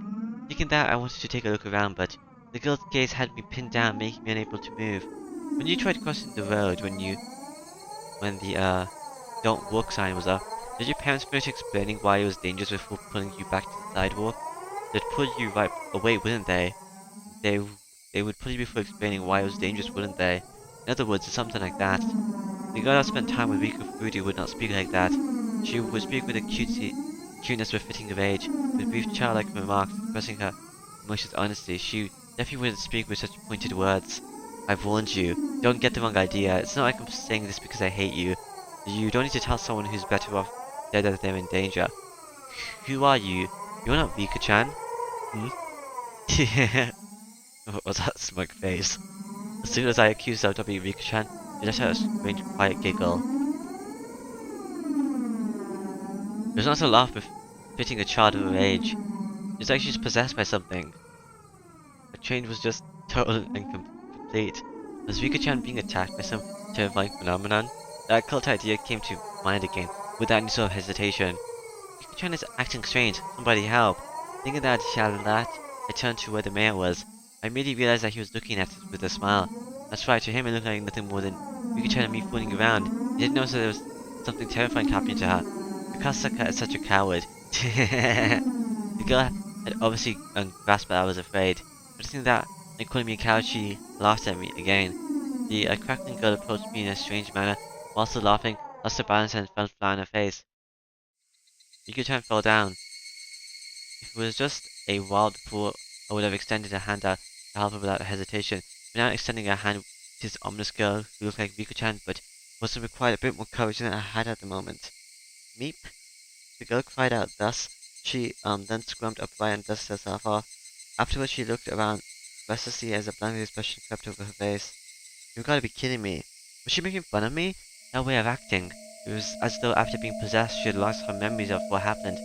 Thinking that, I wanted to take a look around, but the girl's gaze had me pinned down, making me unable to move. When you tried crossing the road, when the don't walk sign was up, did your parents finish explaining why it was dangerous before pulling you back to the sidewalk? They'd pull you right away, wouldn't they? They they would pull you before explaining why it was dangerous, wouldn't they? In other words, it's something like that. The girl that spent time with Riku Furuta would not speak like that. She would speak with a cuteness befitting of age, with brief childlike remarks expressing her emotions honestly. She definitely wouldn't speak with such pointed words. I've warned you. Don't get the wrong idea. It's not like I'm saying this because I hate you. You don't need to tell someone who's better off dead that they're in danger. Who are you? You're not Rika-chan. Hmm? What was that smug face? As soon as I accused her of being Rika-chan, she let out a strange quiet giggle. It was not a laugh befitting a child of her age. It's like she's possessed by something. The change was just total and complete. Was Rika-chan being attacked by some terrifying phenomenon? That cult idea came to mind again, without any sort of hesitation. Rika-chan is acting strange. Somebody help. Thinking that I'd shouted that, I turned to where the mayor was. I immediately realized that he was looking at us with a smile. That's right, to him it looked like nothing more than Rika-chan and me fooling around. He didn't notice that there was something terrifying happening to her. Akasaka is such a coward. The girl had obviously grasped that I was afraid. Noticing that and calling me a coward, she laughed at me again. The crackling girl approached me in a strange manner, while still laughing, lost her balance and fell flat on her face. Yuki-chan fell down. If it was just a while before, I would have extended a hand out to help her without hesitation, but now extending a hand to this ominous girl who looked like Riku-chan, but must have required a bit more courage than I had at the moment. Meep? The girl cried out thus. She then squirmed upright and dusted herself off. Afterwards she looked around restlessly as a blank expression crept over her face. You've got to be kidding me. Was she making fun of me? That way of acting. It was as though after being possessed she had lost her memories of what happened.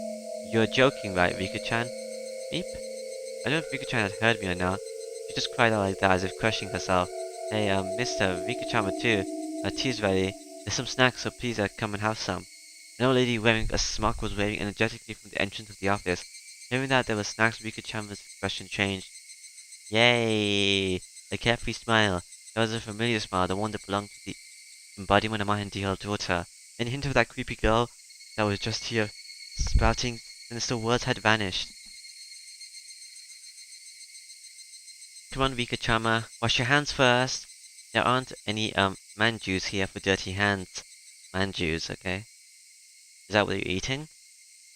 You're joking, right, Riku-chan? Meep? I don't know if Riku-chan had heard me or not. She just cried out like that as if crushing herself. Hey, mister, Riku-chan too. Tea's ready. There's some snacks, so please come and have some. An old lady wearing a smock was waving energetically from the entrance of the office. Hearing that there were snacks, Rika-chan's expression changed. Yay! A carefree smile. That was a familiar smile, the one that belonged to the embodiment of my ideal daughter. Any hint of that creepy girl that was just here, spouting sinister words had vanished. Come on, Rika-chama, wash your hands first. There aren't any, manjus here for dirty hands. Manjus, okay? Is that what you're eating?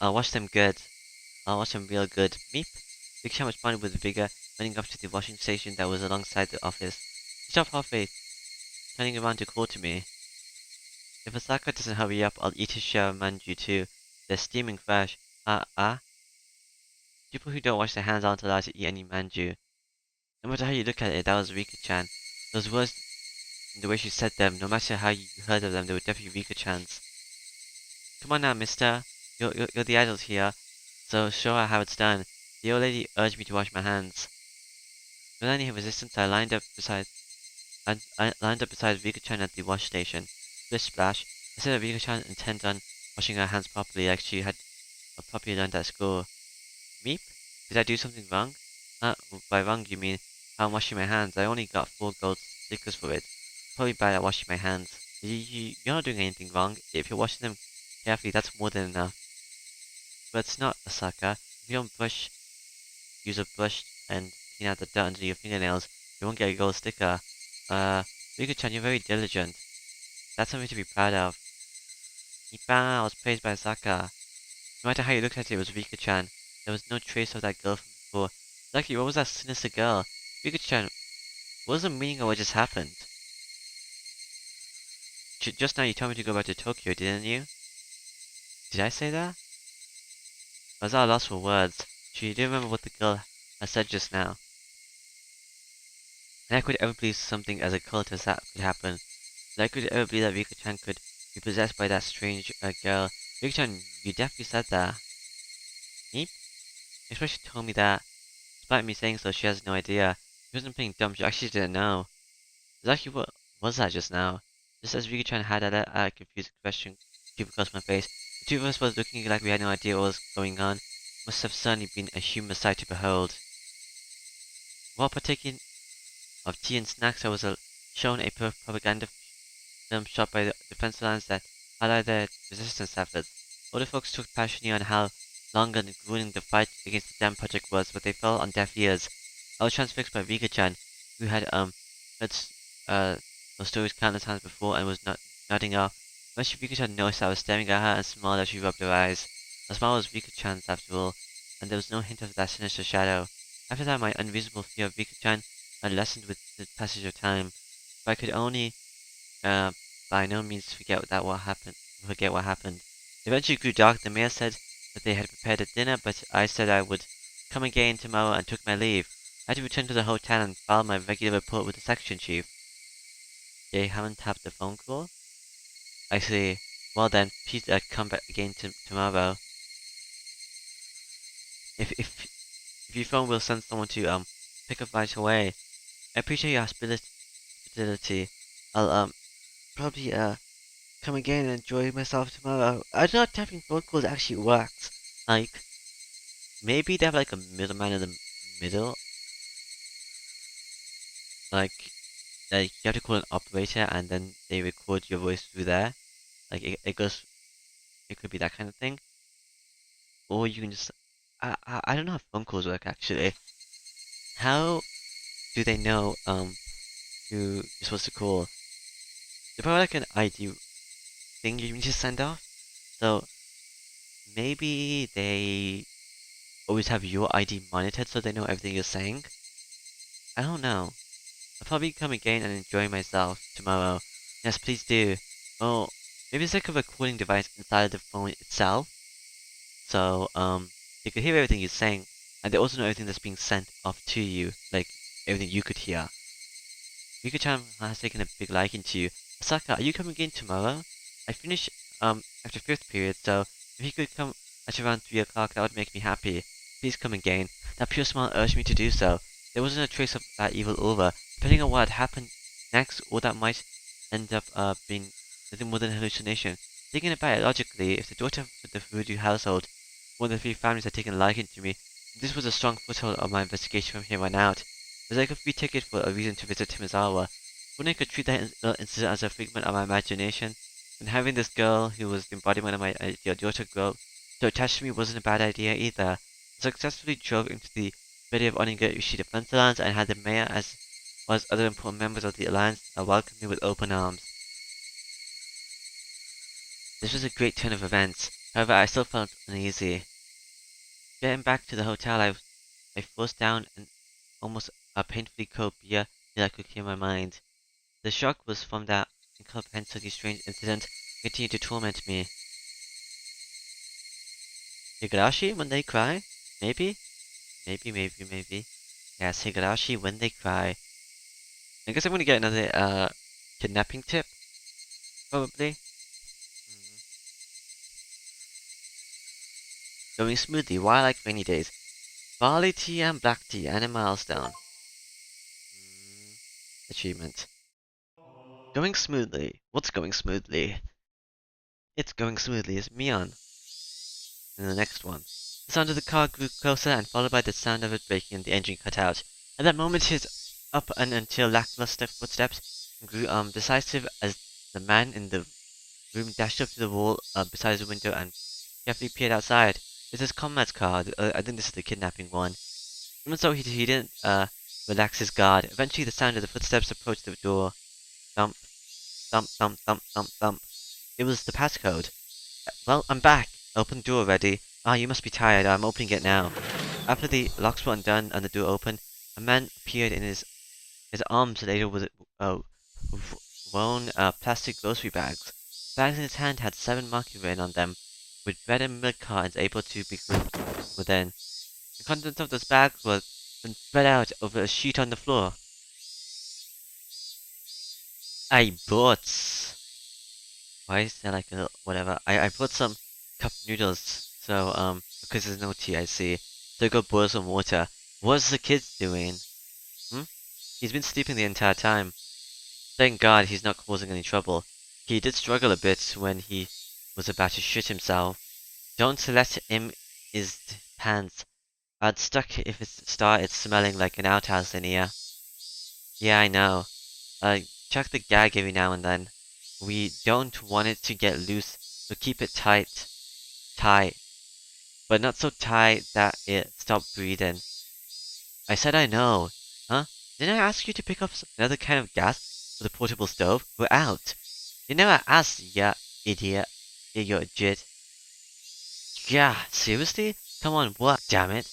I'll wash them good. I'll wash them real good. Meep. Rika-chan responded with vigor, running up to the washing station that was alongside the office. He stopped halfway, turning around to call to me. If Asaka doesn't hurry up, I'll eat his share of manju too. They're steaming fresh. People who don't wash their hands aren't allowed to eat any manju. No matter how you look at it, that was Rika-chan. Those words, and the way she said them, no matter how you heard of them, they were definitely Rika-chan's. Come on now, mister. You're the adult here, so show her how it's done. The old lady urged me to wash my hands. Without any resistance, I lined up beside Rika-chan at the wash station. Splish splash. I said that Rika-chan intended on washing her hands properly, like she had properly learned at school. Meep? Did I do something wrong? By wrong you mean how I'm washing my hands. I only got 4 gold stickers for it. Probably bad at washing my hands. You're not doing anything wrong. If you're washing them carefully, that's more than enough. But it's not, Asaka. If you don't use a brush and clean out the dirt under your fingernails, you won't get a gold sticker. Rika-chan, you're very diligent. That's something to be proud of. Nippon, I was praised by Asaka. No matter how you looked at it, it was Rika-chan. There was no trace of that girl from before. Lucky, what was that sinister girl? Rika-chan, what was the meaning of what just happened? Just now you told me to go back to Tokyo, didn't you? Did I say that? I was at a loss for words. She didn't remember what the girl had said just now. And I could ever believe something as occult as that could happen. And I could ever believe that Rika-chan could be possessed by that strange girl. Rika-chan, you definitely said that. Meep? Especially told me that. Despite me saying so, she has no idea. She wasn't playing dumb, she actually didn't know. Exactly what was that just now? Just as Rika-chan had a confused expression creep across my face, the two of us was looking like we had no idea what was going on. It must have certainly been a humorous sight to behold. While partaking of tea and snacks, I was shown a propaganda film shot by the defense lines that highlighted their resistance efforts. Older folks talked passionately on how long and grueling the fight against the dam project was, but they fell on deaf ears. I was transfixed by Rika-chan, who had heard those stories countless times before and was nodding off. Eventually Rika-chan noticed I was staring at her and smiled as she rubbed her eyes. The smile was Rika-chan's after all, and there was no hint of that sinister shadow. After that, my unreasonable fear of Rika-chan had lessened with the passage of time. If I could only, by no means forget what happened. Eventually it grew dark. The mayor said that they had prepared a dinner, but I said I would come again tomorrow and took my leave. I had to return to the hotel and file my regular report with the section chief. They haven't tapped the phone call? I see. Well then, please come back again tomorrow. If you phone, we'll send someone to pick up right away. I appreciate your hospitality. I'll probably come again and enjoy myself tomorrow. I don't know if tapping phone calls actually works. Like, maybe they have like a middleman in the middle. Like you have to call an operator and then they record your voice through there. Like it could be that kind of thing. Or you can just, I don't know how phone calls work actually. How do they know who you're supposed to call? They probably like an ID thing you need to send off. So maybe they always have your ID monitored so they know everything you're saying. I don't know. I'll probably come again and enjoy myself tomorrow. Yes, please do. Oh, maybe it's like a recording device inside the phone itself. So, they could hear everything you're saying, and they also know everything that's being sent off to you, like everything you could hear. Rika-chan has taken a big liking to you. Asaka, are you coming in tomorrow? I finish, after 5th period, so if you could come at around 3 o'clock, that would make me happy. Please come again. That pure smile urged me to do so. There wasn't a trace of that evil aura. Depending on what had happened next, or that might end up being nothing more than a hallucination. Thinking about it logically, if the daughter of the Furudu household, one of the 3 families had taken a liking to me, this was a strong foothold of my investigation from here on out. It was like a free ticket for a reason to visit Timizawa. If only I could treat that little incident as a figment of my imagination, and having this girl, who was the embodiment of my ideal daughter, grow so attached to me wasn't a bad idea either. I successfully drove into the city of Onigashima Defense Alliance and had the mayor, as well as other important members of the alliance, welcome me with open arms. This was a great turn of events, however I still felt uneasy. Getting back to the hotel, I forced down an almost a painfully cold beer till I could clear my mind. The shock was from that incomprehensibly strange incident continued to torment me. Higurashi when they cry? Maybe? Maybe. Yes, Higurashi when they cry. I guess I'm gonna get another kidnapping tip. Probably. Going smoothly, why like rainy days? Barley tea and black tea and a milestone. Achievement. Going smoothly. What's going smoothly? It's going smoothly is Mion. And the next one. The sound of the car grew closer and followed by the sound of it braking and the engine cut out. At that moment his up and until lackluster footsteps grew decisive as the man in the room dashed up to the wall beside the window and carefully peered outside. It's his comrade's car. I think this is the kidnapping one. Even so, he didn't relax his guard. Eventually, the sound of the footsteps approached the door. Thump, thump, thump, thump, thump, thump. It was the passcode. Well, I'm back. Open the door already. Ah, you must be tired. I'm opening it now. After the locks were undone and the door opened, a man appeared in his arms laden with worn plastic grocery bags. The bags in his hand had 7 markings written on them, with bread and milk cartons able to be grouped within. The contents of those bags were then spread out over a sheet on the floor. I bought... Why is there like a whatever? I bought some cup noodles, so because there's no tea, I see. So go boil some water. What's the kid doing? He's been sleeping the entire time. Thank God he's not causing any trouble. He did struggle a bit when he was about to shit himself. Don't let him his pants. I'd stuck if it started smelling like an outhouse in here. Yeah, I know. Check the gag every now and then. We don't want it to get loose, so keep it tight. Tight. But not so tight that it stopped breathing. I said I know. Huh? Didn't I ask you to pick up another kind of gas for the portable stove? We're out. You never asked, ya idiot. You idiot. Yeah, seriously? Come on, work, damn it.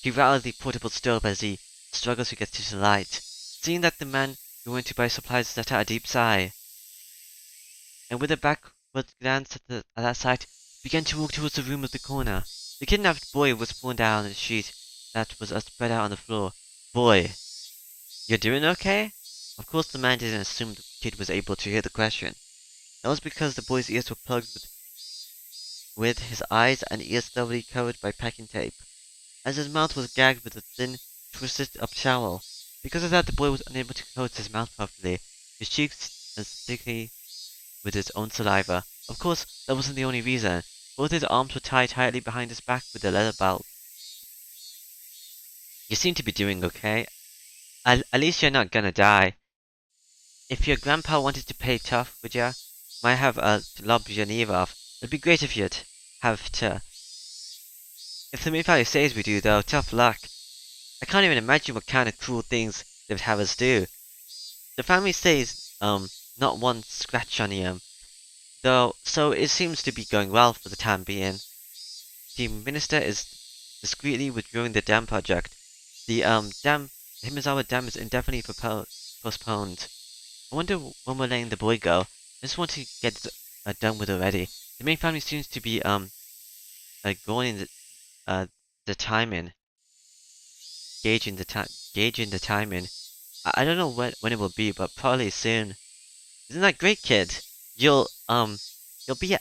He rattled the portable stove as he struggled to get to the light. Seeing that the man who went to buy supplies let out a deep sigh, and with a backward glance at that sight, began to walk towards the room of the corner. The kidnapped boy was fallen down on the sheet that was spread out on the floor. Boy, you're doing okay? Of course the man didn't assume the kid was able to hear the question. That was because the boy's ears were plugged with his eyes and ears thoroughly covered by packing tape, as his mouth was gagged with a thin, twisted-up towel. Because of that, the boy was unable to close his mouth properly, his cheeks as sticky with his own saliva. Of course, that wasn't the only reason. Both his arms were tied tightly behind his back with a leather belt. You seem to be doing okay. At least you're not gonna die. If your grandpa wanted to play tough, would ya? Might have lobbed your knee off. It'd be great if you'd have to. If the Mayflower says we do, though, tough luck. I can't even imagine what kind of cruel things they'd have us do. The family says, not one scratch on him, though, so it seems to be going well for the time being. The minister is discreetly withdrawing the dam project. The Himazawa Dam is indefinitely postponed. I wonder when we're letting the boy go. I just want to get it done with already. The main family seems to be going the timing, gauging the timing. I don't know when it will be, but probably soon. Isn't that great, kid? You'll be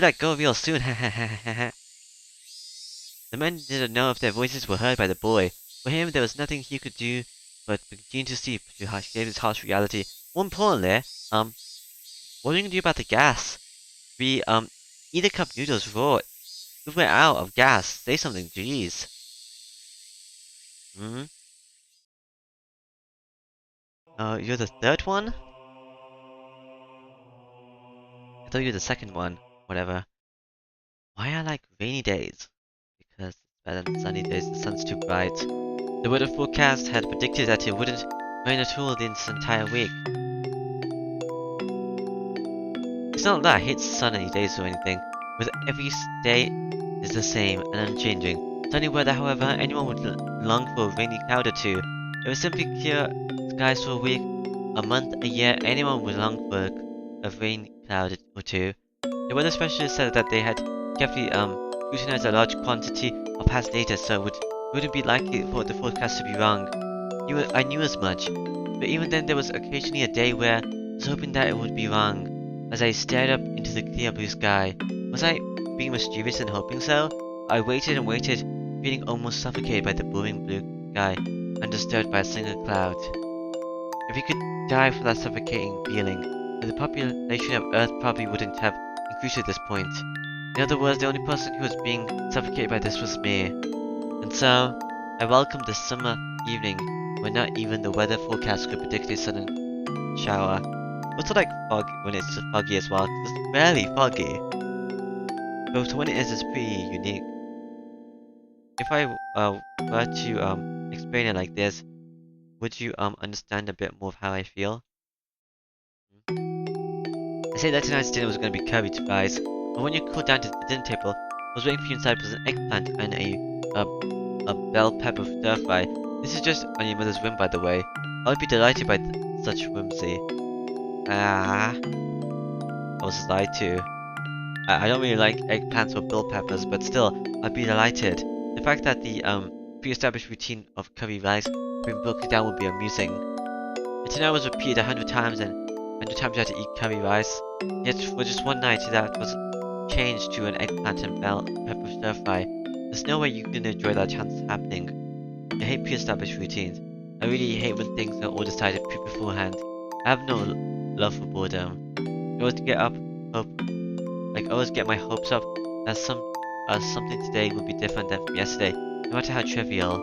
let go real soon. The men didn't know if their voices were heard by the boy. For him, there was nothing he could do but begin to sleep to escape his harsh reality. More importantly, what are you gonna do about the gas? We, eat a cup noodles raw. If we're out of gas, say something, jeez. Hmm? You're the third one? I thought you were the second one. Whatever. Why I like rainy days? Because it's better than sunny days, the sun's too bright. The weather forecast had predicted that it wouldn't rain at all this entire week. It's not that I hate sunny days or anything, but every day is the same and unchanging. Sunny weather, however, anyone would long for a rainy cloud or two. It was simply clear skies for a week, a month, a year, anyone would long for a rain cloud or two. The weather specialist said that they had carefully scrutinized a large quantity of past data, so wouldn't be likely for the forecast to be wrong. I knew as much, but even then there was occasionally a day where I was hoping that it would be wrong. As I stared up into the clear blue sky, was I being mischievous and hoping so? I waited and waited, feeling almost suffocated by the booming blue sky, undisturbed by a single cloud. If you could die for that suffocating feeling, then the population of Earth probably wouldn't have increased at this point. In other words, the only person who was being suffocated by this was me. And so, I welcomed the summer evening when not even the weather forecast could predict a sudden shower. Also like fog when it's foggy as well, 'cause it's barely foggy. But when it is, it's pretty unique. If I were to explain it like this, would you understand a bit more of how I feel? I said that tonight's dinner was going to be curry to fries, but when you called down to the dinner table, I was waiting for you inside was an eggplant and a bell pepper stir fry. This is just on your mother's whim, by the way. I would be delighted by such whimsy. Ah, I was lied to. I don't really like eggplants or bell peppers, but still, I'd be delighted. The fact that the pre-established routine of curry rice being broken down would be amusing. The tonight was repeated 100 times and 100 times you had to eat curry rice. Yet for just one night that was changed to an eggplant and bell pepper stir fry. There's no way you can enjoy that chance happening. I hate pre-established routines. I really hate when things are all decided beforehand. I have no love for boredom. I always get up, I always get my hopes up that something today will be different than from yesterday, no matter how trivial.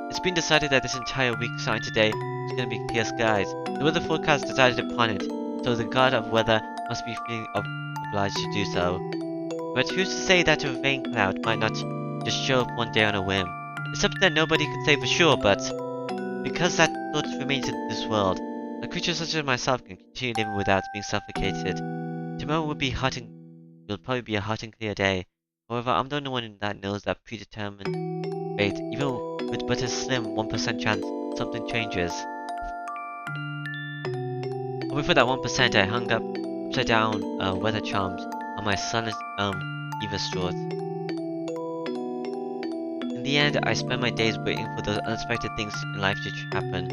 It's been decided that this entire week starting today is going to be clear skies. The weather forecast decided upon it, so the god of weather must be feeling obliged to do so. But who's to say that a rain cloud might not just show up one day on a whim? It's something that nobody can say for sure, but because that thought remains in this world, a creature such as myself can continue living without being suffocated. Tomorrow will probably be a hot and clear day. However, I'm the only one that knows that predetermined fate, even with but a slim 1% chance something changes. Hoping for that 1%, I hung up upside down weather charms on my sunless Eva straws. In the end, I spent my days waiting for those unexpected things in life to happen.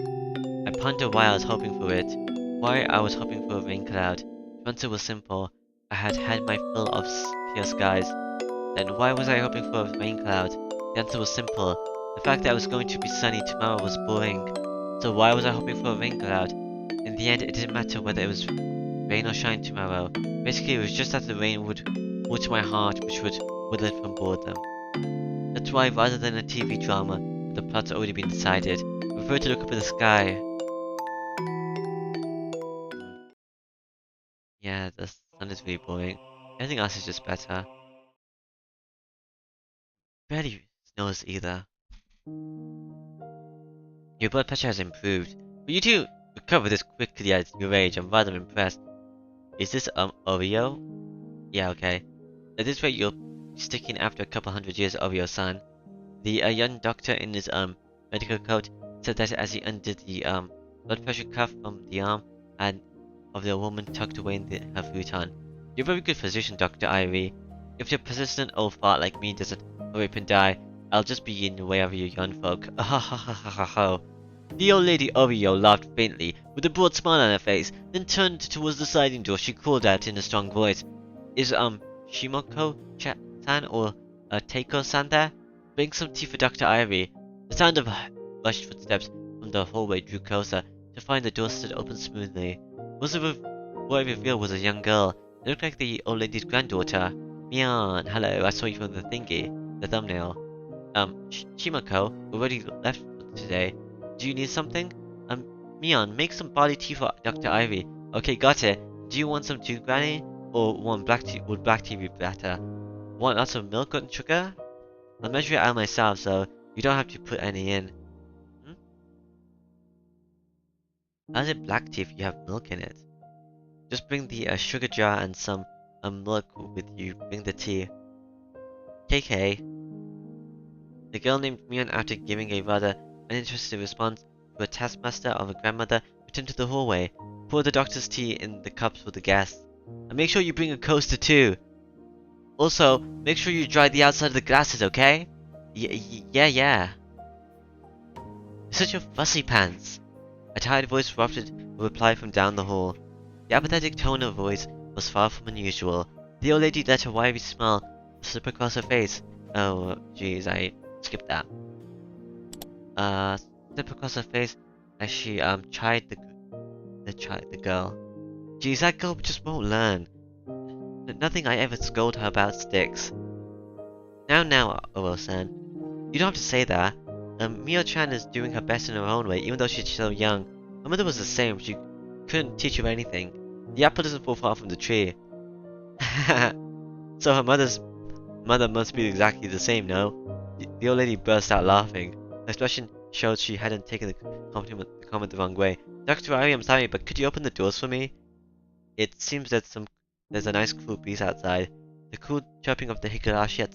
I pondered why I was hoping for it, why I was hoping for a rain cloud. The answer was simple. I had had my fill of clear skies. Then why was I hoping for a rain cloud? The answer was simple. The fact that it was going to be sunny tomorrow was boring. So why was I hoping for a rain cloud? In the end, it didn't matter whether it was rain or shine tomorrow. Basically, it was just that the rain would water my heart, which would wither from boredom. That's why, rather than a TV drama where the plot's already been decided, I prefer to look up at the sky. Yeah, the sun is really boring. Everything else is just better. Barely snows either. Your blood pressure has improved, but you two recover this quickly at your age. I'm rather impressed. Is this Oreo? Yeah, okay. At this rate, you'll be sticking after a couple hundred years, Oreo-san. The young doctor in his medical coat said that as he undid the blood pressure cuff from the arm and of the woman tucked away in her futon. You're a very good physician, Dr. Irie. If your persistent old fart like me doesn't hurry up and die, I'll just be in the way of you young folk. Ha ha ha ha ha ha. The old lady Oreo laughed faintly, with a broad smile on her face, then turned towards the sliding door. She called out in a strong voice, "Is Shimoko-san or Teiko-san there? Bring some tea for Dr. Irie." The sound of rushed footsteps from the hallway drew closer, to find the door stood open smoothly. What I revealed was a young girl. You look like the old lady's granddaughter. Mian, hello, I saw you from the thingy, the thumbnail. Shimako, we already left for today. Do you need something? Mian, make some barley tea for Dr. Ivy. Okay, got it. Do you want some too, Granny? Or want black tea? Would black tea be better? Want lots of milk and sugar? I'll measure it out myself, so you don't have to put any in. Hmm? How's it black tea if you have milk in it? Just bring the sugar jar and some milk with you. Bring the tea. KK. The girl named Mion, after giving a rather uninterested response to a taskmaster of a grandmother, returned to the hallway. Pour the doctor's tea in the cups for the guests. And make sure you bring a coaster too. Also, make sure you dry the outside of the glasses, okay? Yeah. You're such a fussy pants. A tired voice wafted a reply from down the hall. The apathetic tone of voice was far from unusual. The old lady let her wiry smile slip across her face. Oh, jeez, I skipped that. Slip across her face as she chid the girl. Jeez, that girl just won't learn. Nothing I ever scold her about sticks. Now, Oro-san, you don't have to say that. Mio-chan is doing her best in her own way, even though she's so young. Her mother was the same. She couldn't teach her anything. The apple doesn't fall far from the tree. So her mother must be exactly the same, no? The old lady burst out laughing. Her expression showed she hadn't taken the comment the wrong way. Dr. Ari, I'm sorry, but could you open the doors for me? It seems that there's a nice cool breeze outside. The cool chirping of the Higurashi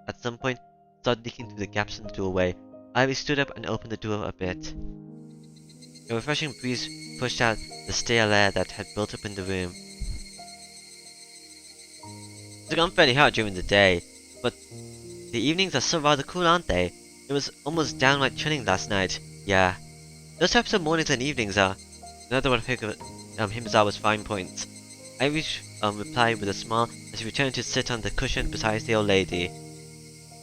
at some point started leaking through the gaps in the doorway. Ivy stood up and opened the door a bit. A refreshing breeze pushed out the stale air that had built up in the room. It's gone fairly hot during the day, but the evenings are still rather cool, aren't they? It was almost downright chilling last night. Yeah. Those types of mornings and evenings are another one of Himizawa's fine points. Ivy replied with a smile as he returned to sit on the cushion beside the old lady.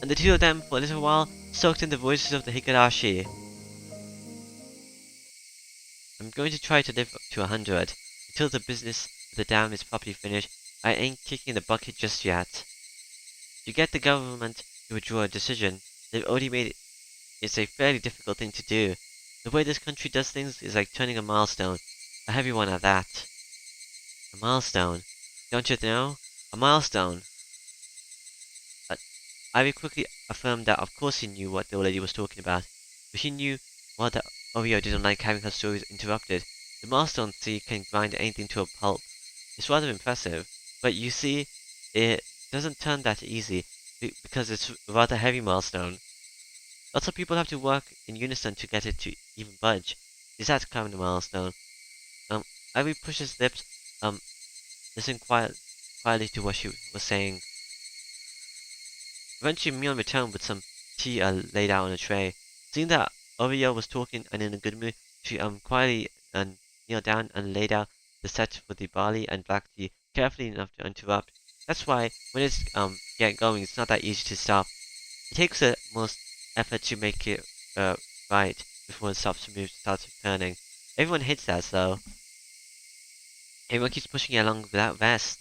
And the two of them, for a little while, soaked in the voices of the Higurashi. I'm going to try to live up to 100. Until the business of the dam is properly finished, I ain't kicking the bucket just yet. To get the government to withdraw a decision, they've already made it. It's a fairly difficult thing to do. The way this country does things is like turning a milestone. A heavy one at that. A milestone. Don't you know? A milestone. Ivy quickly affirmed that of course he knew what the old lady was talking about, but he knew well that Oreo didn't like having her stories interrupted. The milestone see can grind anything to a pulp. It's rather impressive, but you see, it doesn't turn that easy because it's a rather heavy milestone. Lots of people have to work in unison to get it to even budge. Is that kind of milestone? Um, Ivy pushed his lips, listened quietly to what she was saying. Eventually, Mion returned with some tea laid out on a tray. Seeing that Oreo was talking and in a good mood, she quietly kneeled down and laid out the set for the barley and black tea carefully enough to interrupt. That's why when it's get going, it's not that easy to stop. It takes the most effort to make it right before it starts turning. Everyone hates that, though. Everyone keeps pushing it along without rest.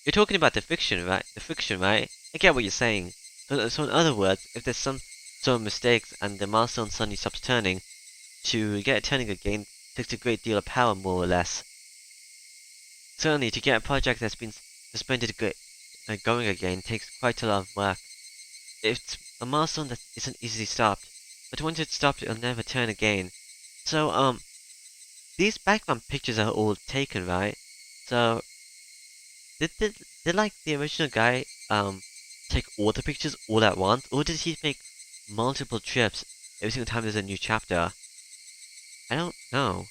You're talking about the friction, right? The friction, right? I get what you're saying. So in other words, if there's some sort of mistakes and the milestone suddenly stops turning, to get it turning again takes a great deal of power, more or less. Certainly, to get a project that's been suspended going again takes quite a lot of work. It's a milestone that isn't easily stopped, but once it's stopped, it'll never turn again. So, these background pictures are all taken, right? So, did like the original guy, take all the pictures all at once, or did he make multiple trips every single time there's a new chapter? I don't know.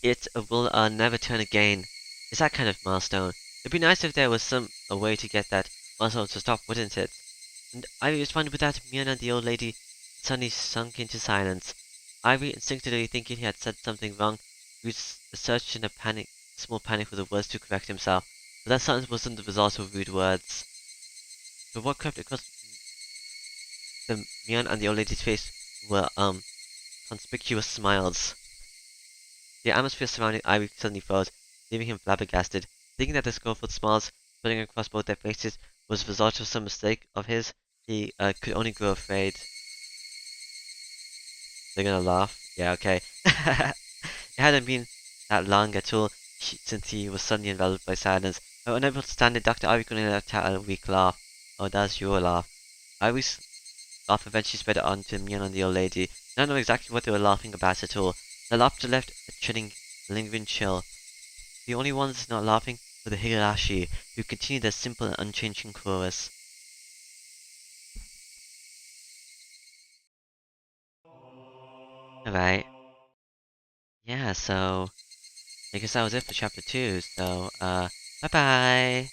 It will never turn again. It's that kind of milestone. It'd be nice if there was a way to get that milestone to stop, wouldn't it? And Ivy responded with that. Mian and the old lady suddenly sunk into silence. Ivy, instinctively thinking he had said something wrong, searched in a small panic for the words to correct himself. But that sentence wasn't the result of rude words. But what crept across the Mian and the old lady's face were conspicuous smiles. The atmosphere surrounding Ivy suddenly froze, leaving him flabbergasted. Thinking that the scornful smiles spreading across both their faces was the result of some mistake of his, he could only grow afraid. They're gonna laugh? Yeah, okay. It hadn't been that long at all since he was suddenly enveloped by sadness. Unable to stand it, Dr. Ivy couldn't let out a weak laugh. Oh, that's your laugh. Ivy's laugh eventually spread on to Mian and the old lady. Not know exactly what they were laughing about at all. The laughter left a chilling, lingering chill. The only ones not laughing were the Higurashi, who continued their simple and unchanging chorus. Alright. Yeah, so I guess that was it for chapter 2. So, bye bye!